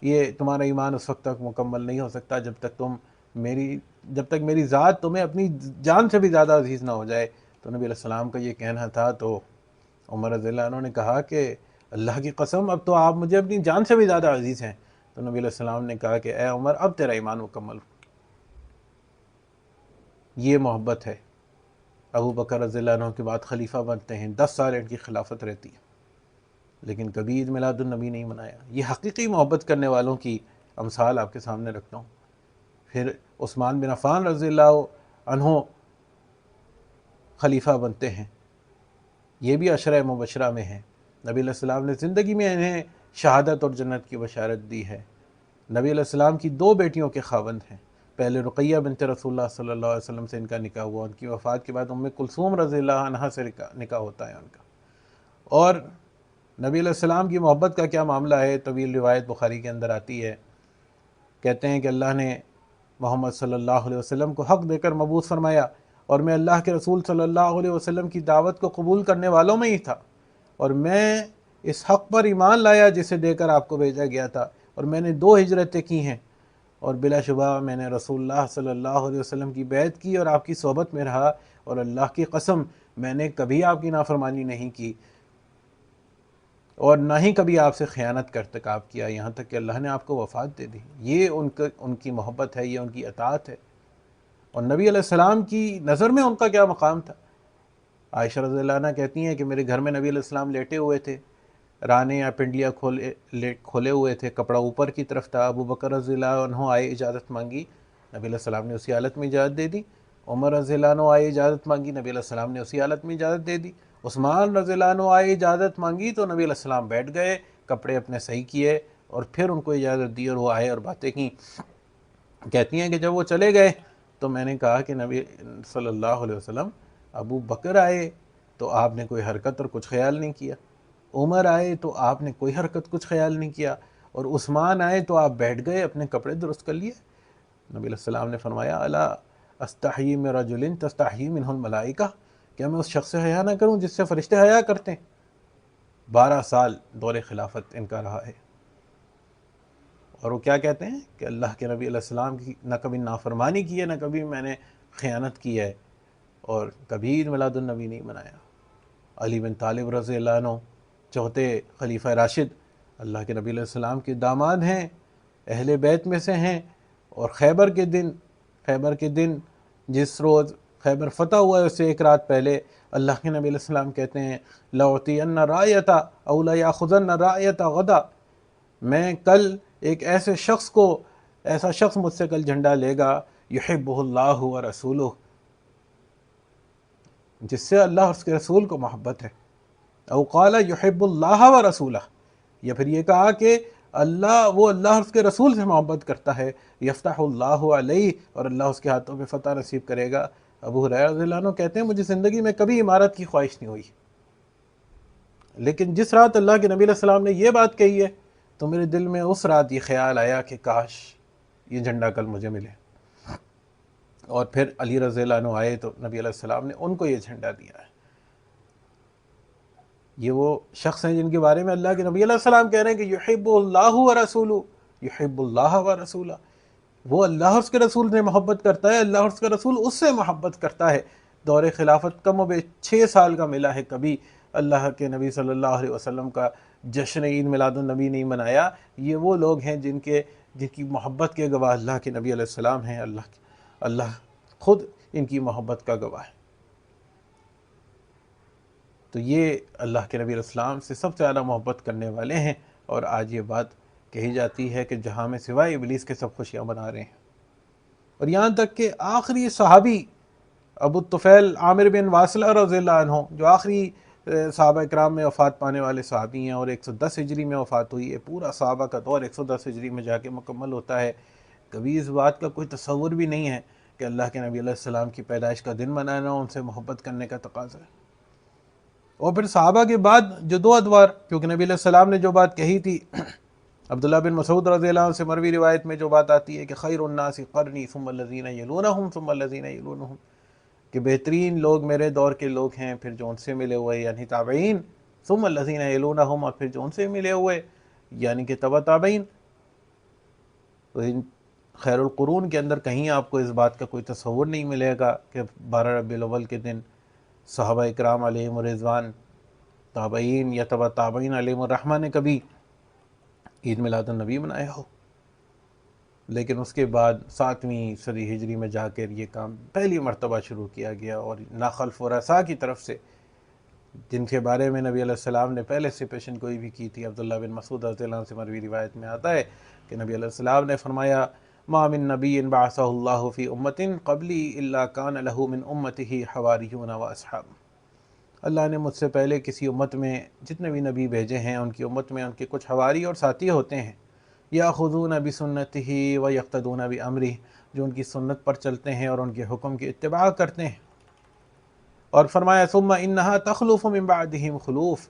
یہ تمہارا ایمان اس وقت تک مکمل نہیں ہو سکتا جب تک میری ذات تمہیں اپنی جان سے بھی زیادہ عزیز نہ ہو جائے۔ تو نبی علیہ السلام کا یہ کہنا تھا، تو عمر رضی اللہ عنہ نے کہا کہ اللہ کی قسم اب تو آپ مجھے اپنی جان سے بھی زیادہ عزیز ہیں۔ تو نبی علیہ السلام نے کہا کہ اے عمر اب تیرا ایمان مکمل ہو۔ یہ محبت ہے۔ ابو بکر رضی اللہ عنہ کے بعد خلیفہ بنتے ہیں، 10 سال ان کی خلافت رہتی ہے، لیکن کبھی عید میلاد النبی نہیں منایا۔ یہ حقیقی محبت کرنے والوں کی امثال آپ کے سامنے رکھتا ہوں۔ پھر عثمان بن عفان رضی اللہ عنہ خلیفہ بنتے ہیں، یہ بھی عشرہ مبشرہ میں ہیں۔ نبی علیہ السلام نے زندگی میں انہیں شہادت اور جنت کی بشارت دی ہے۔ نبی علیہ السلام کی 2 بیٹیوں کے خاوند ہیں۔ پہلے رقیہ بنت رسول اللہ صلی اللہ علیہ وسلم سے ان کا نکاح ہوا، ان کی وفات کے بعد ام کلثوم رضی اللہ عنہا سے نکاح ہوتا ہے ان کا۔ اور نبی علیہ السلام کی محبت کا کیا معاملہ ہے، طویل روایت بخاری کے اندر آتی ہے، کہتے ہیں کہ اللہ نے محمد صلی اللہ علیہ وسلم کو حق دے کر مبعوث فرمایا، اور میں اللہ کے رسول صلی اللہ علیہ وسلم کی دعوت کو قبول کرنے والوں میں ہی تھا، اور میں اس حق پر ایمان لایا جسے دے کر آپ کو بھیجا گیا تھا، اور میں نے 2 ہجرتیں کی ہیں، اور بلا شبہ میں نے رسول اللہ صلی اللہ علیہ وسلم کی بیعت کی اور آپ کی صحبت میں رہا، اور اللہ کی قسم میں نے کبھی آپ کی نافرمانی نہیں کی، اور نہ ہی کبھی آپ سے خیانت کا ارتکاب کیا، یہاں تک کہ اللہ نے آپ کو وفات دے دی۔ یہ ان کی محبت ہے، یہ ان کی اطاعت ہے۔ اور نبی علیہ السلام کی نظر میں ان کا کیا مقام تھا؟ عائشہ رضی اللہ عنہ کہتی ہیں کہ میرے گھر میں نبی علیہ السلام لیٹے ہوئے تھے، رانے یا پنڈلیاں کھولے ہوئے تھے، کپڑا اوپر کی طرف تھا۔ ابو بکر رضی اللہ عنہ آئے، اجازت مانگی، نبی علیہ السلام نے اسی حالت میں اجازت دے دی۔ عمر رضی اللہ عنہ آئے، اجازت مانگی، نبی علیہ السلام نے اسی حالت میں اجازت دے دی۔ عثمان رضی اللہ عنہ آئے، اجازت مانگی تو نبی علیہ السلام بیٹھ گئے، کپڑے اپنے صحیح کیے، اور پھر ان کو اجازت دی اور وہ آئے اور باتیں کی۔ کہتی ہیں کہ جب وہ چلے گئے تو میں نے کہا کہ نبی صلی اللہ علیہ وسلم، ابو بکر آئے تو آپ نے کوئی حرکت اور کچھ خیال نہیں کیا، عمر آئے تو آپ نے کوئی حرکت کچھ خیال نہیں کیا، اور عثمان آئے تو آپ بیٹھ گئے، اپنے کپڑے درست کر لیے۔ نبی علیہ السلام نے فرمایا الا استحیی من رجل تستحیی منہ الملائکہ، کیا میں اس شخص سے حیا نہ کروں جس سے فرشتے حیا کرتے ہیں؟ 12 سال دور خلافت ان کا رہا ہے، اور وہ کیا کہتے ہیں کہ اللہ کے نبی علیہ السلام کی نہ کبھی نافرمانی کی ہے، نہ کبھی میں نے خیانت کی ہے، اور کبھی عید میلاد النبی نہیں منایا۔ علی بن طالب رضی اللہ عنہ 4تھے خلیفہ راشد، اللہ کے نبی علیہ السلام کے داماد ہیں، اہل بیت میں سے ہیں، اور خیبر کے دن جس روز خیبر فتح ہوا ہے اس سے ایک رات پہلے اللہ کے نبی علیہ السلام کہتے ہیں لَأُعْطِيَنَّ رَائِيَةَ أَوْ لَيَأْخُذَنَّ رَائِيَةَ غَدًا، میں کل ایک ایسے شخص کو، ایسا شخص مجھ سے کل جھنڈا لے گا یحبہ اللہ و رسولہ، جس سے اللہ اور اس کے رسول کو محبت ہے، او قال یحب اللہ و رسولہ، یا پھر یہ کہا کہ وہ اللہ اور اس کے رسول سے محبت کرتا ہے، یفتح اللہ علیہ، اور اللہ اس کے ہاتھوں پہ فتح نصیب کرے گا۔ ابو ہریرہ رضی اللہ عنہ کہتے ہیں مجھے زندگی میں کبھی عمارت کی خواہش نہیں ہوئی، لیکن جس رات اللہ کے نبی علیہ السلام نے یہ بات کہی ہے تو میرے دل میں اس رات یہ خیال آیا کہ کاش یہ جھنڈا کل مجھے ملے۔ اور پھر علی رضی اللہ عنہ آئے تو نبی علیہ السلام نے ان کو یہ جھنڈا دیا ہے۔ یہ وہ شخص ہیں جن کے بارے میں اللہ کے نبی علیہ السلام کہہ رہے ہیں کہ یحب اللہ و رسولہ، یحب اللہ و رسولہ، وہ اللہ اور اس کے رسول سے محبت کرتا ہے، اللہ اور اس کا رسول اس سے محبت کرتا ہے۔ دور خلافت کم و بیش 6 سال کا ملا ہے، کبھی اللہ کے نبی صلی اللہ علیہ وسلم کا جشن عید میلاد النبی نہیں منایا۔ یہ وہ لوگ ہیں جن کی محبت کے گواہ اللہ کے نبی علیہ السلام ہیں، اللہ خود ان کی محبت کا گواہ ہے۔ تو یہ اللہ کے نبی علیہ السلام سے سب سے زیادہ محبت کرنے والے ہیں، اور آج یہ بات کہی جاتی ہے کہ جہاں میں سوائے ابلیس کے سب خوشیاں منا رہے ہیں۔ اور یہاں تک کہ آخری صحابی ابو الطفیل عامر بن واصلہ رضی اللہ عنہ، جو آخری صحابہ اکرام میں وفات پانے والے صحابی ہیں، اور 110 ہجری میں وفات ہوئی ہے، پورا صحابہ کا دور 110 ہجری میں جا کے مکمل ہوتا ہے۔ کبھی اس بات کا کوئی تصور بھی نہیں ہے کہ اللہ کے نبی علیہ السلام کی پیدائش کا دن منانا ان سے محبت کرنے کا تقاضا ہے۔ اور پھر صحابہ کے بعد جو 2 ادوار، کیونکہ نبی علیہ السلام نے جو بات کہی تھی، عبداللہ بن مسعود رضی اللہ عنہ سے مروی روایت میں جو بات آتی ہے کہ خیر الناس قرنی ثم الذین یلونہم ثم الذین یلونہم، کہ بہترین لوگ میرے دور کے لوگ ہیں، پھر جو ان سے ملے ہوئے یعنی تابعین، ثم الذین یلونہم، اور پھر جو ان سے ملے ہوئے یعنی کہ تبع تابعین۔ تو ان خیر القرون کے اندر کہیں آپ کو اس بات کا کوئی تصور نہیں ملے گا کہ 12 ربیع الاول کے دن صحابہ اکرام علیہم الرضوان، تابعین یا تبع تابعین علیہم الرحمہ نے کبھی عید میلاد النبی منایا ہو۔ لیکن اس کے بعد 7ویں صدی ہجری میں جا کر یہ کام پہلی مرتبہ شروع کیا گیا، اور ناخلف و رسا کی طرف سے، جن کے بارے میں نبی علیہ السلام نے پہلے سے پیشن گوئی بھی کی تھی۔ عبداللہ بن مسعود رضی اللہ عنہ سے مروی روایت میں آتا ہے کہ نبی علیہ السلام نے فرمایا ما من نبی بعثہ اللہ فی امت قبلی الا کان لہ من امتہ حواریون و اصحاب، اللہ نے مجھ سے پہلے کسی امت میں جتنے بھی نبی بھیجے ہیں ان کی امت میں ان کے کچھ حواری اور ساتھی ہوتے ہیں، یاخذون بسنتہ و یقتدون بامرہ، جو ان کی سنت پر چلتے ہیں اور ان کے حکم کی اتباع کرتے ہیں۔ اور فرمایا ثم انہا تخلف من بعدہم خلوف،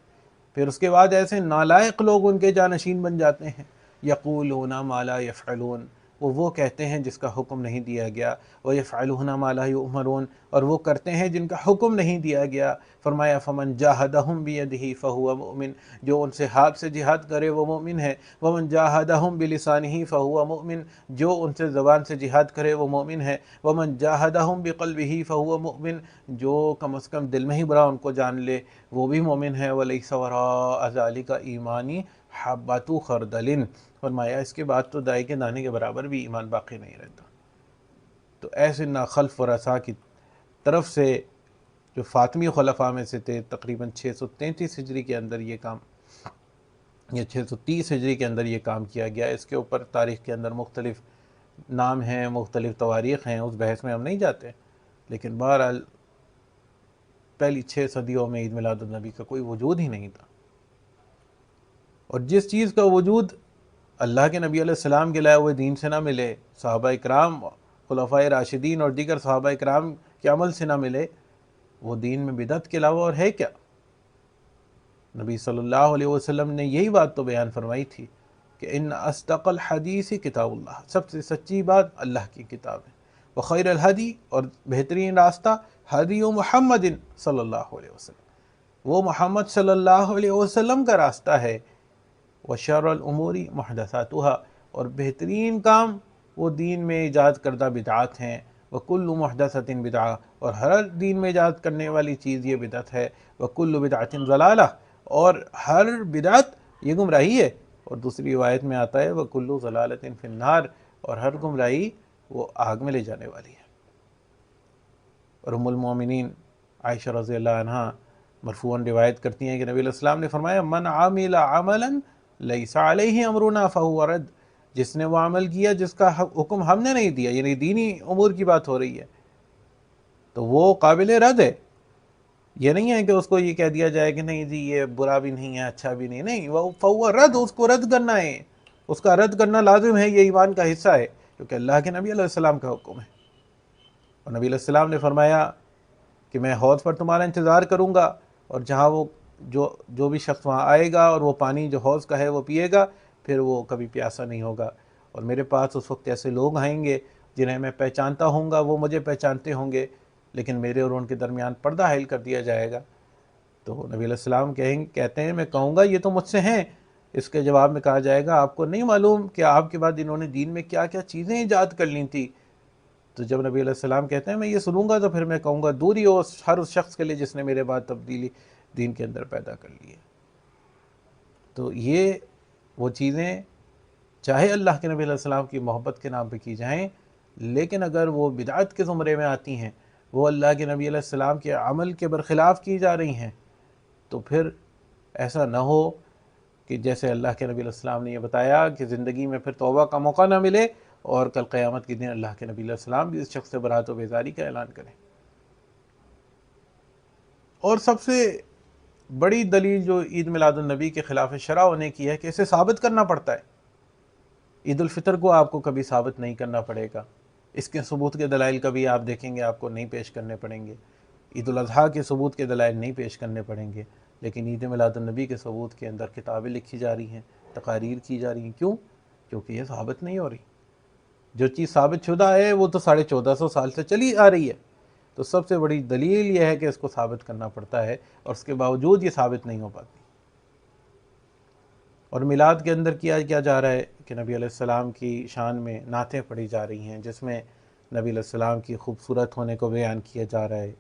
پھر اس کے بعد ایسے نالائق لوگ ان کے جانشین بن جاتے ہیں، یقولون ما لا یفعلون، وہ کہتے ہیں جس کا حکم نہیں دیا گیا، ویفعلون ما لا یؤمرون، اور وہ کرتے ہیں جن کا حکم نہیں دیا گیا۔ فرمایا فمن جاہدہم بیدہ فہو مؤمن، جو ان سے ہاتھ سے جہاد کرے وہ مومن ہے، ومن جاہدہم بلسانہ فہو مؤمن، جو ان سے زبان سے جہاد کرے وہ مومن ہے، ومن جاہدہم بقلبہ فہو مؤمن، جو کم از کم دل میں ہی برا ان کو جان لے وہ بھی مومن ہے، ولیس وراء ذلک ایمانی حبۃ خردل، فرمایا اس کے بعد تو دائی کے دانے کے برابر بھی ایمان باقی نہیں رہتا۔ تو ایسے ناخلف و رسا کی طرف سے جو فاطمی خلفاء میں سے تھے، تقریباً 633 ہجری کے اندر یہ کام، یا 630 ہجری کے اندر یہ کام کیا گیا۔ اس کے اوپر تاریخ کے اندر مختلف نام ہیں، مختلف تواریخ ہیں، اس بحث میں ہم نہیں جاتے، لیکن بہرحال پہلی 6 صدیوں میں عید میلاد النبی کا کوئی وجود ہی نہیں تھا، اور جس چیز کا وجود اللہ کے نبی علیہ السلام کے لائے ہوئے دین سے نہ ملے، صحابہ اکرام، خلفائے راشدین اور دیگر صحابہ اکرام کے عمل سے نہ ملے، وہ دین میں بدعت کے علاوہ اور ہے کیا؟ نبی صلی اللہ علیہ وسلم نے یہی بات تو بیان فرمائی تھی کہ ان اصدق الحدیث کتاب اللہ، سب سے سچی بات اللہ کی کتاب ہے، وخیر الہدی، اور بہترین راستہ ہدی محمد صلی اللہ علیہ وسلم، وہ محمد صلی اللہ علیہ وسلم کا راستہ ہے، وشر الامور محدثاتها، اور بہترین کام وہ دین میں ایجاد کردہ بدعات ہیں، وکل محدثۃ بدعہ، اور ہر دین میں ایجاد کرنے والی چیز یہ بدعت ہے، وکل بدعۃ ضلالہ، اور ہر بدعت یہ گمراہی ہے، اور دوسری روایت میں آتا ہے وکل ضلالۃ فی النار، اور ہر گمراہی وہ آگ میں لے جانے والی ہے۔ اور ام المومنین عائشہ رضی اللہ عنہا مرفوعاً روایت کرتی ہیں کہ نبی علیہ السلام نے فرمایا من عامل عملا لیس علیہ امرنا فہو رد، جس نے وہ عمل کیا جس کا حکم ہم نے نہیں دیا، یعنی دینی امور کی بات ہو رہی ہے، تو وہ قابل رد ہے۔ یہ نہیں ہے کہ اس کو یہ کہہ دیا جائے کہ نہیں جی یہ برا بھی نہیں ہے اچھا بھی نہیں، نہیں، وہ فہو رد، اس کو رد کرنا ہے، اس کا رد کرنا لازم ہے، یہ ایمان کا حصہ ہے، کیونکہ اللہ کے نبی علیہ السلام کا حکم ہے۔ اور نبی علیہ السلام نے فرمایا کہ میں حوض پر تمہارا انتظار کروں گا، اور جہاں وہ جو بھی شخص وہاں آئے گا اور وہ پانی جو حوض کا ہے وہ پیے گا، پھر وہ کبھی پیاسا نہیں ہوگا، اور میرے پاس اس وقت ایسے لوگ آئیں گے جنہیں میں پہچانتا ہوں گا، وہ مجھے پہچانتے ہوں گے، لیکن میرے اور ان کے درمیان پردہ حائل کر دیا جائے گا۔ تو نبی علیہ السلام کہتے ہیں میں کہوں گا یہ تو مجھ سے ہیں، اس کے جواب میں کہا جائے گا آپ کو نہیں معلوم کہ آپ کے بعد انہوں نے دین میں کیا کیا چیزیں ایجاد کر لی تھی؟ تو جب نبی علیہ السلام کہتے ہیں میں یہ سنوں گا تو پھر میں کہوں گا دور ہی ہو ہر اس شخص کے لیے جس نے میرے بعد تبدیلی دین کے اندر پیدا کر لی ہے۔ تو یہ وہ چیزیں چاہے اللہ کے نبی علیہ السلام کی محبت کے نام پہ کی جائیں، لیکن اگر وہ بدعت کے زمرے میں آتی ہیں، وہ اللہ کے نبی علیہ السلام کے عمل کے برخلاف کی جا رہی ہیں، تو پھر ایسا نہ ہو کہ جیسے اللہ کے نبی علیہ السلام نے یہ بتایا کہ زندگی میں پھر توبہ کا موقع نہ ملے، اور کل قیامت کے دن اللہ کے نبی علیہ السلام بھی اس شخص سے برات و بیزاری کا اعلان کریں۔ اور سب سے بڑی دلیل جو عید میلاد النبی کے خلاف شرع ہونے کی ہے کہ اسے ثابت کرنا پڑتا ہے۔ عید الفطر کو آپ کو کبھی ثابت نہیں کرنا پڑے گا، اس کے ثبوت کے دلائل کبھی آپ دیکھیں گے آپ کو نہیں پیش کرنے پڑیں گے، عید الاضحیٰ کے ثبوت کے دلائل نہیں پیش کرنے پڑیں گے، لیکن عید میلاد النبی کے ثبوت کے اندر کتابیں لکھی جا رہی ہیں، تقاریر کی جا رہی ہیں۔ کیوں؟ کیونکہ یہ ثابت نہیں ہو رہی۔ جو چیز ثابت شدہ ہے وہ تو 1450 سال سے چلی آ رہی ہے، تو سب سے بڑی دلیل یہ ہے کہ اس کو ثابت کرنا پڑتا ہے، اور اس کے باوجود یہ ثابت نہیں ہو پاتی۔ اور میلاد کے اندر کیا جا رہا ہے کہ نبی علیہ السلام کی شان میں نعتیں پڑھی جا رہی ہیں، جس میں نبی علیہ السلام کی خوبصورت ہونے کو بیان کیا جا رہا ہے،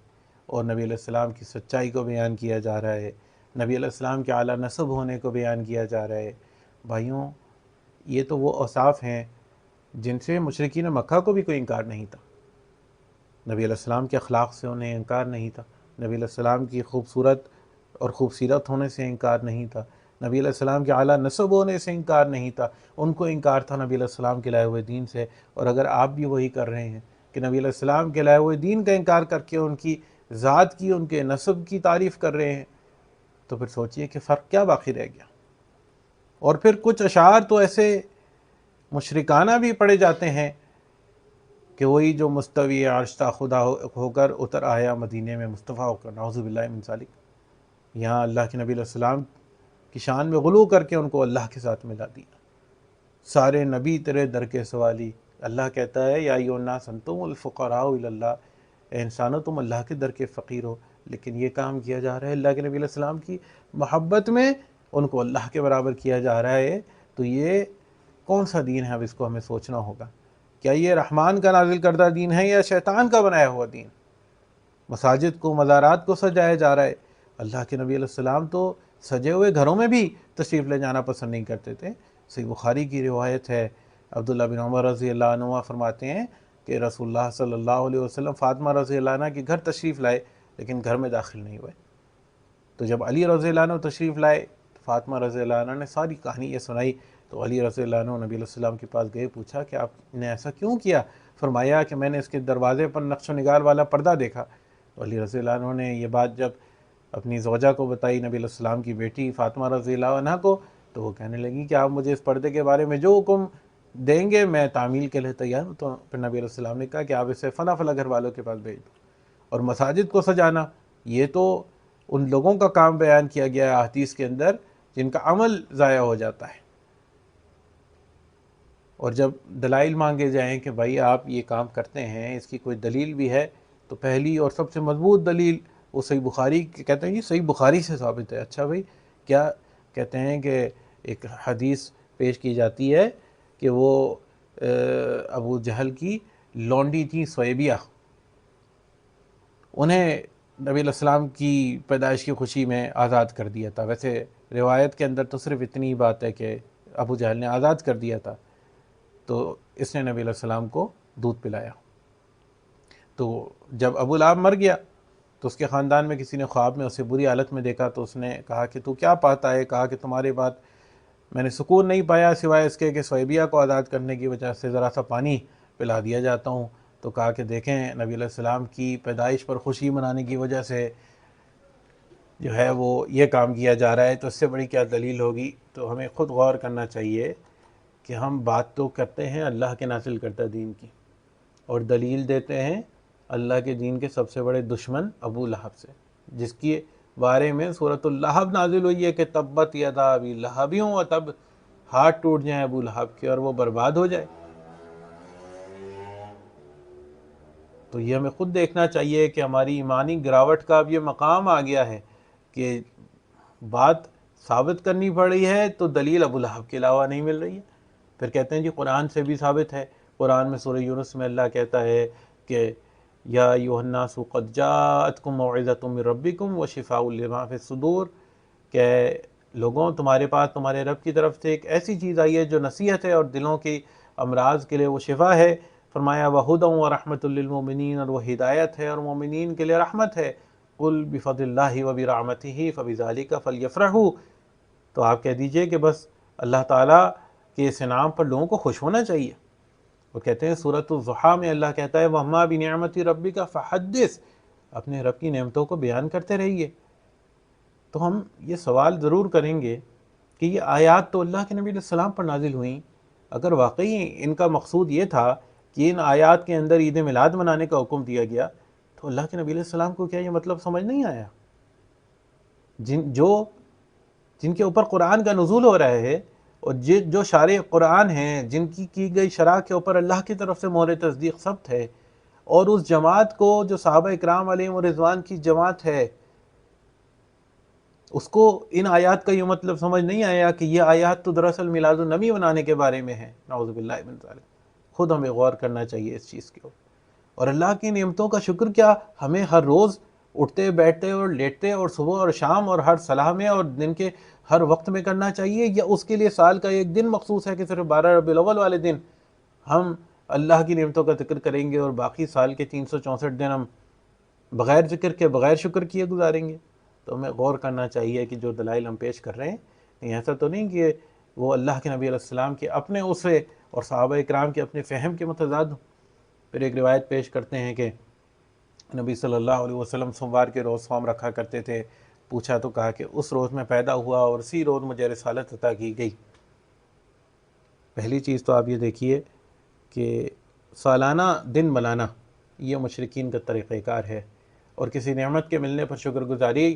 اور نبی علیہ السلام کی سچائی کو بیان کیا جا رہا ہے، نبی علیہ السلام کے اعلیٰ نسب ہونے کو بیان کیا جا رہا ہے۔ بھائیوں، یہ تو وہ اوصاف ہیں جن سے مشرکین مکہ کو بھی کوئی انکار نہیں تھا۔ نبی علیہ السلام کے اخلاق سے انہیں انکار نہیں تھا، نبی علیہ السلام کی خوبصورت اور خوبصیرت ہونے سے انکار نہیں تھا، نبی علیہ السلام کے اعلیٰ نسب ہونے سے انکار نہیں تھا، ان کو انکار تھا نبی علیہ السلام کے لائے ہوئے دین سے۔ اور اگر آپ بھی وہی کر رہے ہیں کہ نبی علیہ السلام کے لائے ہوئے دین کا انکار کر کے ان کی ذات کی، ان کے نسب کی تعریف کر رہے ہیں، تو پھر سوچئے کہ فرق کیا باقی رہ گیا۔ اور پھر کچھ اشعار تو ایسے مشرکانہ بھی پڑھے جاتے ہیں کہ وہی جو مستوی عرش تا خدا ہو کر اتر آیا مدینے میں مصطفیٰ ہو کر، نعوذ باللہ من ذالک۔ یہاں اللہ کے نبی علیہ السلام کی شان میں غلو کر کے ان کو اللہ کے ساتھ ملا دیا۔ سارے نبی تیرے در کے سوالی، اللہ کہتا ہے یا ایھا الناس انتم الفقراء الی اللہ، اے انسانوں تم اللہ کے در کے فقیر ہو، لیکن یہ کام کیا جا رہا ہے اللہ کے نبی علیہ السلام کی محبت میں ان کو اللہ کے برابر کیا جا رہا ہے۔ تو یہ کون سا دین ہے؟ اب اس کو ہمیں سوچنا ہوگا، کیا یہ رحمان کا نازل کردہ دین ہے یا شیطان کا بنایا ہوا دین؟ مساجد کو، مزارات کو سجایا جا رہا ہے۔ اللہ کے نبی علیہ السلام تو سجے ہوئے گھروں میں بھی تشریف لے جانا پسند نہیں کرتے تھے۔ صحیح بخاری کی روایت ہے، عبداللہ بن عمر رضی اللہ عنہ فرماتے ہیں کہ رسول اللہ صلی اللہ علیہ وسلم فاطمہ رضی اللہ عنہ کے گھر تشریف لائے، لیکن گھر میں داخل نہیں ہوئے۔ تو جب علی رضی اللہ عنہ تشریف لائے، فاطمہ رضی اللہ عنہ نے ساری کہانی یہ سنائی، تو علی رضی اللہ عنہ نبی علیہ السلام کے پاس گئے، پوچھا کہ آپ نے ایسا کیوں کیا؟ فرمایا کہ میں نے اس کے دروازے پر نقش و نگار والا پردہ دیکھا۔ تو علی رضی اللہ عنہ نے یہ بات جب اپنی زوجہ کو بتائی، نبی علیہ السلام کی بیٹی فاطمہ رضی اللہ عنہ کو، تو وہ کہنے لگی کہ آپ مجھے اس پردے کے بارے میں جو حکم دیں گے میں تعمیل کے لیے تیار ہوں۔ تو پھر نبی علیہ السلام نے کہا کہ آپ اسے فلاں فلاں گھر والوں کے پاس بھیج دو۔ اور مساجد کو سجانا، یہ تو ان لوگوں کا کام بیان کیا گیا ہے احادیث کے اندر جن کا عمل ضائع ہو جاتا ہے۔ اور جب دلائل مانگے جائیں کہ بھائی آپ یہ کام کرتے ہیں، اس کی کوئی دلیل بھی ہے، تو پہلی اور سب سے مضبوط دلیل وہ صحیح بخاری کہتے ہیں، یہ صحیح بخاری سے ثابت ہے۔ اچھا بھائی، کیا کہتے ہیں کہ ایک حدیث پیش کی جاتی ہے کہ وہ ابو جہل کی لونڈی تھی سویبیہ، انہیں نبی علیہ السلام کی پیدائش کی خوشی میں آزاد کر دیا تھا۔ ویسے روایت کے اندر تو صرف اتنی ہی بات ہے کہ ابو جہل نے آزاد کر دیا تھا، تو اس نے نبی علیہ السلام کو دودھ پلایا۔ تو جب ابو لہب مر گیا تو اس کے خاندان میں کسی نے خواب میں اسے بری حالت میں دیکھا، تو اس نے کہا کہ تو کیا پاتا ہے؟ کہا کہ تمہاری بات میں نے سکون نہیں پایا سوائے اس کے کہ صہیبیہ کو آزاد کرنے کی وجہ سے ذرا سا پانی پلا دیا جاتا ہوں۔ تو کہا کہ دیکھیں نبی علیہ السلام کی پیدائش پر خوشی منانے کی وجہ سے جو ہے وہ یہ کام کیا جا رہا ہے، تو اس سے بڑی کیا دلیل ہوگی؟ تو ہمیں خود غور کرنا چاہیے کہ ہم بات تو کرتے ہیں اللہ کے نازل کردہ دین کی، اور دلیل دیتے ہیں اللہ کے دین کے سب سے بڑے دشمن ابو لہب سے، جس کی بارے میں سورۃ اللہب نازل ہوئی ہے کہ تبت یدا ابی لہب و تب، ہاتھ ٹوٹ جائیں ابو لہب کے اور وہ برباد ہو جائے۔ تو یہ ہمیں خود دیکھنا چاہیے کہ ہماری ایمانی گراوٹ کا اب یہ مقام آ گیا ہے کہ بات ثابت کرنی پڑ رہی ہے تو دلیل ابو لہب کے علاوہ نہیں مل رہی ہے۔ پھر کہتے ہیں جی قرآن سے بھی ثابت ہے، قرآن میں سورہ یونس میں اللہ کہتا ہے کہ یا ایھا الناس قد جاءتکم موعظۃ من ربکم وشفاء لما فی الصدور، کہ لوگوں تمہارے پاس تمہارے رب کی طرف سے ایک ایسی چیز آئی ہے جو نصیحت ہے اور دلوں کی امراض کے لیے وہ شفا ہے۔ فرمایا وہدی ورحمۃ للمؤمنین، اور وہ ہدایت ہے اور مومنین کے لیے رحمت ہے۔ قل بفضل اللہ وبرحمتہ فبذلک فلیفرحوا، تو آپ کہہ دیجئے کہ بس اللہ تعالیٰ کے اس انعام پر لوگوں کو خوش ہونا چاہیے۔ وہ کہتے ہیں سورۃ الضحیٰ میں اللہ کہتا ہے وَأَمَّا بِنِعْمَتِ رَبِّكَ فَحَدِّثْ، اپنے رب کی نعمتوں کو بیان کرتے رہیے۔ تو ہم یہ سوال ضرور کریں گے کہ یہ آیات تو اللہ کے نبی علیہ السلام پر نازل ہوئیں، اگر واقعی ان کا مقصود یہ تھا کہ ان آیات کے اندر عید میلاد منانے کا حکم دیا گیا، تو اللہ کے نبی علیہ السلام کو کیا یہ مطلب سمجھ نہیں آیا؟ جن کے اوپر قرآن کا نزول ہو رہا ہے اور جو شارع قرآن ہیں، جن کی گئی شرح کے اوپر اللہ کی طرف سے مہر تصدیق ثبت ہے، اور اس جماعت کو جو صحابہ اکرام علیہم رضوان کی جماعت ہے، اس کو ان آیات کا یہ مطلب سمجھ نہیں آیا کہ یہ آیات تو دراصل میلاد النبی منانے کے بارے میں ہیں۔ نعوذ باللہ من ذالک۔ خود ہمیں غور کرنا چاہیے اس چیز کے اوپر، اور اللہ کی نعمتوں کا شکر کیا ہمیں ہر روز اٹھتے بیٹھتے اور لیٹتے اور صبح اور شام اور ہر صلاح میں اور دن کے ہر وقت میں کرنا چاہیے، یا اس کے لیے سال کا ایک دن مخصوص ہے کہ صرف 12 ربیع الاول والے دن ہم اللہ کی نعمتوں کا ذکر کریں گے اور باقی سال کے 364 دن ہم بغیر ذکر کے بغیر شکر کیے گزاریں گے؟ تو ہمیں غور کرنا چاہیے کہ جو دلائل ہم پیش کر رہے ہیں کہیں ایسا تو نہیں کہ وہ اللہ کے نبی علیہ السلام کے اپنے اسوے اور صحابہ اکرام کے اپنے فہم کے متضاد ہوں۔ پھر ایک روایت پیش کرتے ہیں کہ نبی صلی اللہ علیہ وسلم سوموار کے روز صوم رکھا کرتے تھے۔ پوچھا تو کہا کہ اس روز میں پیدا ہوا اور اسی روز مجھے رسالت عطا کی گئی۔ پہلی چیز تو آپ یہ دیکھیے کہ سالانہ دن منانا یہ مشرکین کا طریقہ کار ہے، اور کسی نعمت کے ملنے پر شکر گزاری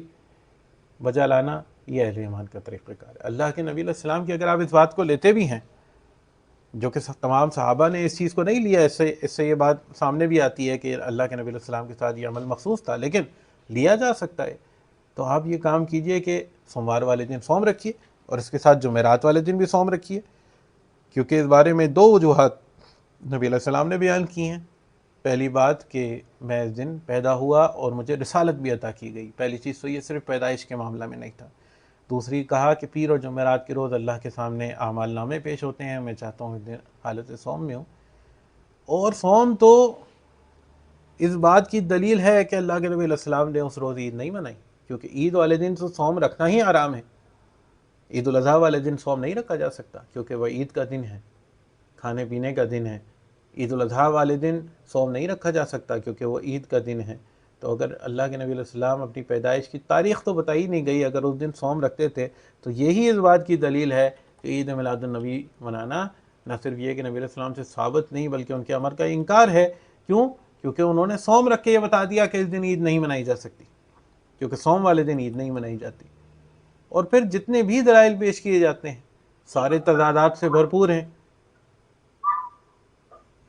بجا لانا یہ اہل ایمان کا طریقہ کار ہے۔ اللہ کے نبی علیہ السلام کی اگر آپ اس بات کو لیتے بھی ہیں، جو کہ تمام صحابہ نے اس چیز کو نہیں لیا، اس سے یہ بات سامنے بھی آتی ہے کہ اللہ کے نبی علیہ السلام کے ساتھ یہ عمل مخصوص تھا، لیکن لیا جا سکتا ہے، تو آپ یہ کام کیجئے کہ سوموار والے دن صوم رکھیے اور اس کے ساتھ جمعرات والے دن بھی صوم رکھیے، کیونکہ اس بارے میں دو وجوہات نبی علیہ السلام نے بیان کی ہیں۔ پہلی بات کہ میں اس دن پیدا ہوا اور مجھے رسالت بھی عطا کی گئی، پہلی چیز تو یہ صرف پیدائش کے معاملہ میں نہیں تھا۔ دوسری کہا کہ پیر اور جمعرات کے روز اللہ کے سامنے اعمال نامے پیش ہوتے ہیں، میں چاہتا ہوں اس دن حالت صوم میں ہوں۔ اور صوم تو اس بات کی دلیل ہے کہ اللہ کے نبی علیہ السلام نے اس روز عید نہیں منائی، کیونکہ عید والے دن تو صوم رکھنا ہی حرام ہے۔ عید الاضحیٰ والے دن صوم نہیں رکھا جا سکتا کیونکہ وہ عید کا دن ہے، کھانے پینے کا دن ہے۔ عید الاضحیٰ والے دن صوم نہیں رکھا جا سکتا کیونکہ وہ عید کا دن ہے۔ تو اگر اللہ کے نبی علیہ السلام اپنی پیدائش کی تاریخ تو بتائی نہیں گئی، اگر اس دن صوم رکھتے تھے تو یہی اس بات کی دلیل ہے کہ عید میلاد النبی منانا نہ صرف یہ کہ نبی علیہ السلام سے ثابت نہیں بلکہ ان کے امر کا انکار ہے۔ کیوں؟ کیونکہ انہوں نے صوم رکھ کے یہ بتا دیا کہ اس دن عید نہیں منائی جا سکتی، کیونکہ صوم والے دن عید نہیں منائی جاتی۔ اور پھر جتنے بھی دلائل پیش کیے جاتے ہیں سارے تضادات سے بھرپور ہیں۔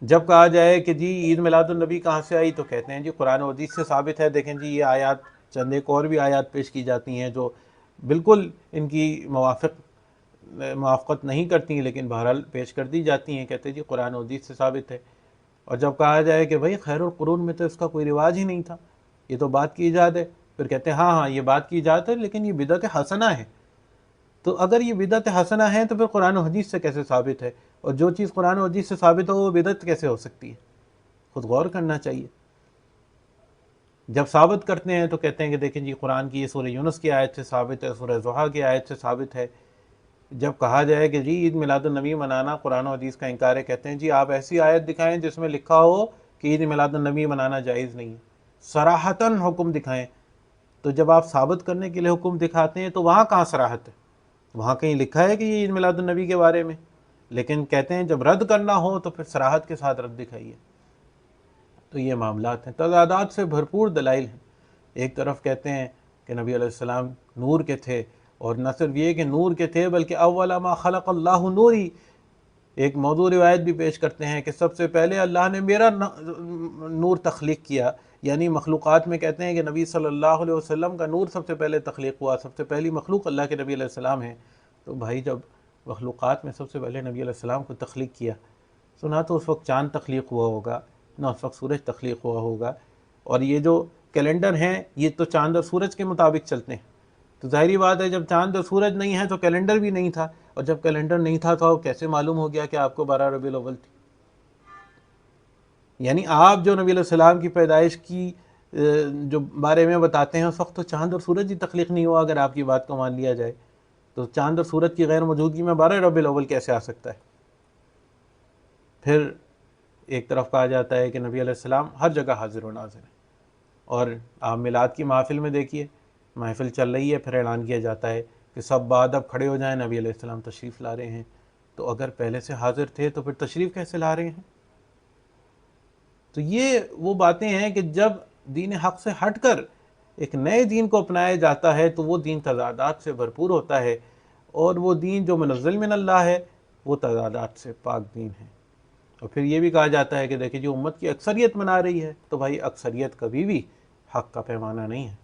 جب کہا جائے کہ جی عید میلاد النبی کہاں سے آئی، تو کہتے ہیں جی قرآن و حدیث سے ثابت ہے۔ دیکھیں جی یہ آیات، چند ایک اور بھی آیات پیش کی جاتی ہیں جو بالکل ان کی موافقت نہیں کرتی، لیکن بہرحال پیش کر دی جاتی ہیں۔ کہتے ہیں جی قرآن و حدیث سے ثابت ہے۔ اور جب کہا جائے کہ بھائی خیر القرون میں تو اس کا کوئی رواج ہی نہیں تھا، یہ تو بات کی ایجاد ہے، پھر کہتے ہیں ہاں یہ بات کی ایجاد ہے لیکن یہ بدعت حسنہ ہے۔ تو اگر یہ بدعت حسنہ ہے تو پھر قرآن و حدیث سے کیسے ثابت ہے؟ اور جو چیز قرآن و حدیث سے ثابت ہو وہ بدعت کیسے ہو سکتی ہے؟ خود غور کرنا چاہیے۔ جب ثابت کرتے ہیں تو کہتے ہیں کہ دیکھیں جی قرآن کی یہ سورہ یونس کی آیت سے ثابت ہے، سورہ ضحیٰ کی آیت سے ثابت ہے۔ جب کہا جائے کہ جی عید میلاد النبی منانا قرآن و حدیث کا انکار ہے، کہتے ہیں جی آپ ایسی آیت دکھائیں جس میں لکھا ہو کہ عید میلاد النبی منانا جائز نہیں ہے، صراحتاً حکم دکھائیں۔ تو جب آپ ثابت کرنے کے لیے حکم دکھاتے ہیں تو وہاں کہاں صراحت ہے؟ وہاں کہیں لکھا ہے کہ یہ عید میلاد النبی کے بارے میں؟ لیکن کہتے ہیں جب رد کرنا ہو تو پھر صراحت کے ساتھ رد دکھائیے۔ تو یہ معاملات ہیں، تضادات سے بھرپور دلائل ہیں۔ ایک طرف کہتے ہیں کہ نبی علیہ السلام نور کے تھے، اور نہ صرف یہ کہ نور کے تھے بلکہ اول ما خلق اللہ نوری، ایک موضوع روایت بھی پیش کرتے ہیں کہ سب سے پہلے اللہ نے میرا نور تخلیق کیا، یعنی مخلوقات میں کہتے ہیں کہ نبی صلی اللہ علیہ وسلم کا نور سب سے پہلے تخلیق ہوا، سب سے پہلی مخلوق اللہ کے نبی علیہ السلام ہیں۔ تو بھائی جب مخلوقات میں سب سے پہلے نبی علیہ السلام کو تخلیق کیا، سنا تو اس وقت چاند تخلیق ہوا ہوگا، نہ اس وقت سورج تخلیق ہوا ہوگا، اور یہ جو کیلنڈر ہیں یہ تو چاند اور سورج کے مطابق چلتے ہیں۔ تو ظاہری بات ہے جب چاند اور سورج نہیں ہے تو کیلنڈر بھی نہیں تھا، اور جب کیلنڈر نہیں تھا تو کیسے معلوم ہو گیا کہ آپ کو 12 ربیع الاول تھی؟ یعنی آپ جو نبی علیہ السلام کی پیدائش کی جو بارے میں بتاتے ہیں اس وقت تو چاند اور سورج ہی تخلیق نہیں ہوا۔ اگر آپ کی بات کو مان لیا جائے تو چاند اور سورج کی غیر موجودگی میں 12 ربیع الاول کیسے آ سکتا ہے؟ پھر ایک طرف کہا جاتا ہے کہ نبی علیہ السلام ہر جگہ حاضر و ناظر ہیں، اور آپ میلاد کی محفل میں دیکھیے، محفل چل رہی ہے، پھر اعلان کیا جاتا ہے کہ سب بعد اب کھڑے ہو جائیں، نبی علیہ السلام تشریف لا رہے ہیں۔ تو اگر پہلے سے حاضر تھے تو پھر تشریف کیسے لا رہے ہیں؟ تو یہ وہ باتیں ہیں کہ جب دین حق سے ہٹ کر ایک نئے دین کو اپنایا جاتا ہے تو وہ دین تضادات سے بھرپور ہوتا ہے، اور وہ دین جو منزل من اللہ ہے وہ تضادات سے پاک دین ہے۔ اور پھر یہ بھی کہا جاتا ہے کہ دیکھیں جو امت کی اکثریت منا رہی ہے، تو بھائی اکثریت کبھی بھی حق کا پیمانہ نہیں ہے،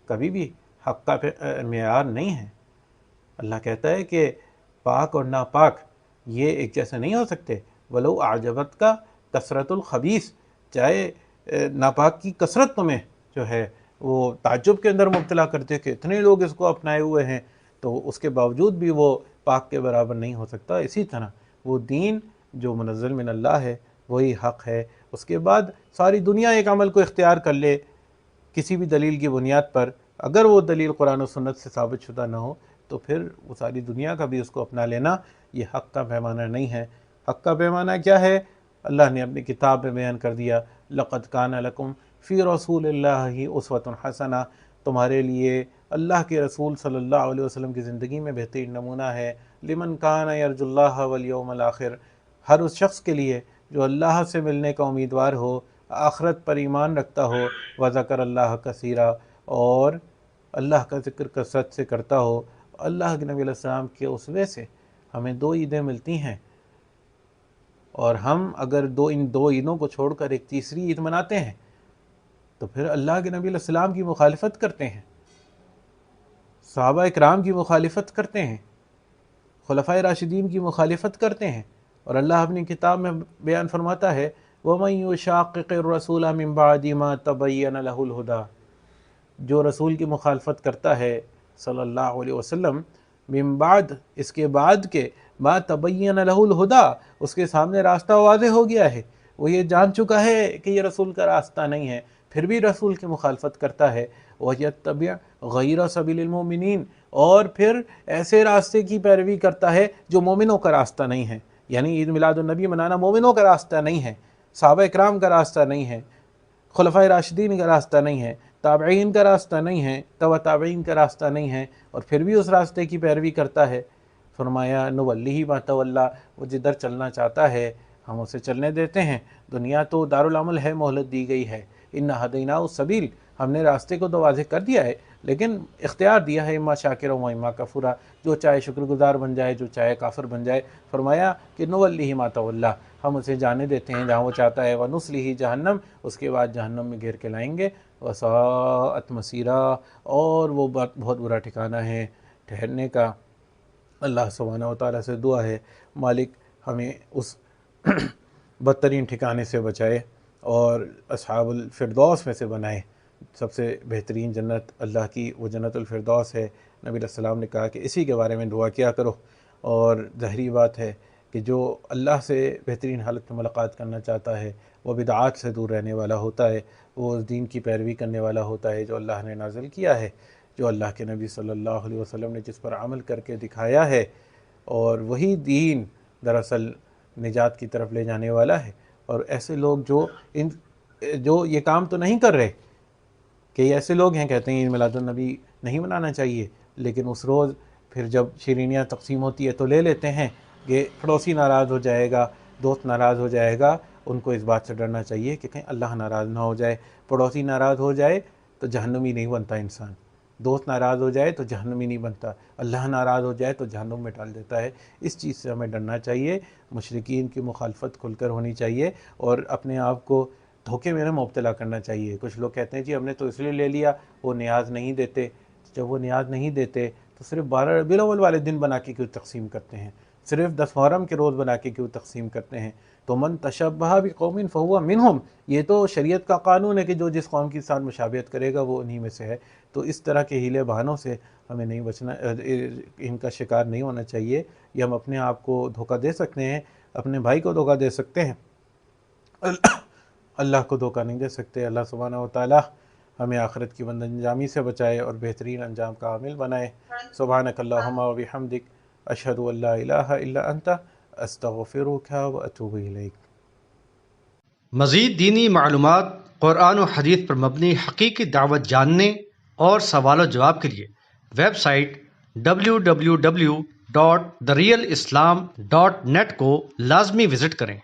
کبھی بھی حق کا معیار نہیں ہے۔ اللہ کہتا ہے کہ پاک اور ناپاک یہ ایک جیسے نہیں ہو سکتے، ولو اعجبت کا کثرت الخبیث، چاہے ناپاک کی کثرت تمہیں جو ہے وہ تعجب کے اندر مبتلا کرتے کہ اتنے لوگ اس کو اپنائے ہوئے ہیں، تو اس کے باوجود بھی وہ پاک کے برابر نہیں ہو سکتا۔ اسی طرح وہ دین جو منزل من اللہ ہے وہی حق ہے۔ اس کے بعد ساری دنیا ایک عمل کو اختیار کر لے کسی بھی دلیل کی بنیاد پر، اگر وہ دلیل قرآن و سنت سے ثابت شدہ نہ ہو تو پھر وہ ساری دنیا کا بھی اس کو اپنا لینا یہ حق کا پیمانہ نہیں ہے۔ حق کا پیمانہ کیا ہے؟ اللہ نے اپنی کتاب میں بیان کر دیا، لَقَدْ كَانَ لَكُمْ فِي رَسُولِ اللَّهِ أُسْوَةٌ حَسَنَةٌ، تمہارے لیے اللہ کے رسول صلی اللہ علیہ وسلم کی زندگی میں بہترین نمونہ ہے، لِمَنْ كَانَ يَرْجُو اللَّهَ وَالْيَوْمَ الْآخِرَ، ہر اس شخص کے لیے جو اللہ سے ملنے کا امیدوار ہو، آخرت پر ایمان رکھتا ہو، وَذَكَرَ اللَّهَ كَثِيرًا، اور اللہ کا ذکر کثرت سے کرتا ہو۔ اللہ کے نبی علیہ السلام کے اسوے سے ہمیں 2 عیدیں ملتی ہیں، اور ہم اگر ان دو عیدوں کو چھوڑ کر ایک تیسری عید مناتے ہیں تو پھر اللہ کے نبی علیہ السلام کی مخالفت کرتے ہیں، صحابہ اکرام کی مخالفت کرتے ہیں، خلفائے راشدین کی مخالفت کرتے ہیں۔ اور اللہ اپنی کتاب میں بیان فرماتا ہے وَمَن يُشَاقِقِ الرَّسُولَ مِن بَعْدِ مَا تَبَيَّنَ لَهُ الْهُدَىٰ، جو رسول کی مخالفت کرتا ہے صلی اللہ علیہ وسلم، من بعد اس کے بعد کے، ما تبین لہ الہدا، اس کے سامنے راستہ واضح ہو گیا ہے، وہ یہ جان چکا ہے کہ یہ رسول کا راستہ نہیں ہے، پھر بھی رسول کی مخالفت کرتا ہے، وَيَتَّبِعْ غَيْرَ سَبِيلِ الْمُؤْمِنِينَ، اور پھر ایسے راستے کی پیروی کرتا ہے جو مومنوں کا راستہ نہیں ہے۔ یعنی عید میلاد النبی منانا مومنوں کا راستہ نہیں ہے، صحابہ اکرام کا راستہ نہیں ہے، خلفائے راشدین کا راستہ نہیں ہے، تابعین کا راستہ نہیں ہے، تبع تابعین کا راستہ نہیں ہے، اور پھر بھی اس راستے کی پیروی کرتا ہے۔ فرمایا نولیہ ما تولی، وہ جدھر چلنا چاہتا ہے ہم اسے چلنے دیتے ہیں۔ دنیا تو دارالعمل ہے، مہلت دی گئی ہے، انا ہدیناہ السبیل، ہم نے راستے کو تو واضح کر دیا ہے لیکن اختیار دیا ہے، اما شاکرا و اما کفورا، جو چاہے شکر گزار بن جائے، جو چاہے کافر بن جائے۔ فرمایا کہ نولیہ ما تولی، ہم اسے جانے دیتے ہیں جہاں وہ چاہتا ہے، ونصلہ جہنم، اس کے بعد جہنم میں گھیر کے لائیں گے، وساءت مصیرا، اور وہ بہت برا ٹھکانہ ہے ٹھہرنے کا۔ اللہ سبحانہ و تعالیٰ سے دعا ہے مالک ہمیں اس بدترین ٹھکانے سے بچائے اور اصحاب الفردوس میں سے بنائے۔ سب سے بہترین جنت اللہ کی وہ جنت الفردوس ہے۔ نبی علیہ السلام نے کہا کہ اسی کے بارے میں دعا کیا کرو، اور ظاہری بات ہے کہ جو اللہ سے بہترین حالت میں ملاقات کرنا چاہتا ہے وہ بدعات سے دور رہنے والا ہوتا ہے، وہ اس دین کی پیروی کرنے والا ہوتا ہے جو اللہ نے نازل کیا ہے، جو اللہ کے نبی صلی اللہ علیہ وسلم نے جس پر عمل کر کے دکھایا ہے، اور وہی دین دراصل نجات کی طرف لے جانے والا ہے۔ اور ایسے لوگ جو یہ کام تو نہیں کر رہے، کہ ایسے لوگ ہیں کہتے ہیں عید میلاد النبی نہیں منانا چاہیے، لیکن اس روز پھر جب شیرینیاں تقسیم ہوتی ہے تو لے لیتے ہیں کہ پڑوسی ناراض ہو جائے گا، دوست ناراض ہو جائے گا۔ ان کو اس بات سے ڈرنا چاہیے کہ کہیں اللہ ناراض نہ ہو جائے۔ پڑوسی ناراض ہو جائے تو جہنمی نہیں بنتا انسان، دوست ناراض ہو جائے تو جہنمی نہیں بنتا، اللہ ناراض ہو جائے تو جہنم میں ڈال دیتا ہے۔ اس چیز سے ہمیں ڈرنا چاہیے، مشرکین کی مخالفت کھل کر ہونی چاہیے، اور اپنے آپ کو دھوکے میں نہ مبتلا کرنا چاہیے۔ کچھ لوگ کہتے ہیں جی ہم نے تو اس لیے لے لیا، وہ نیاز نہیں دیتے۔ جب وہ نیاز نہیں دیتے تو صرف 12 ربیع الاول والے دن بنا کے کیوں تقسیم کرتے ہیں؟ صرف 10 محرم کے روز بنا کے کیوں تقسیم کرتے ہیں؟ تو من تشبہ بقوم فہو منہم، یہ تو شریعت کا قانون ہے کہ جو جس قوم کے ساتھ مشابہت کرے گا وہ انہی میں سے ہے۔ تو اس طرح کے ہیلے بہانوں سے ہمیں نہیں بچنا، ان کا شکار نہیں ہونا چاہیے۔ یہ ہم اپنے آپ کو دھوکہ دے سکتے ہیں، اپنے بھائی کو دھوکہ دے سکتے ہیں، اللہ کو دھوکہ نہیں دے سکتے۔ اللہ سبحانہ و تعالی ہمیں آخرت کی بد انجامی سے بچائے اور بہترین انجام کا عامل بنائے۔ سبحانک اللہم و بحمدک، اشہد ان لا الہ الا انت، استغفرک و اتوب الیک۔ مزید دینی معلومات، قرآن و حدیث پر مبنی حقیقی دعوت جاننے اور سوال و جواب کے لیے ویب سائٹ www.therealislam.net کو لازمی وزٹ کریں۔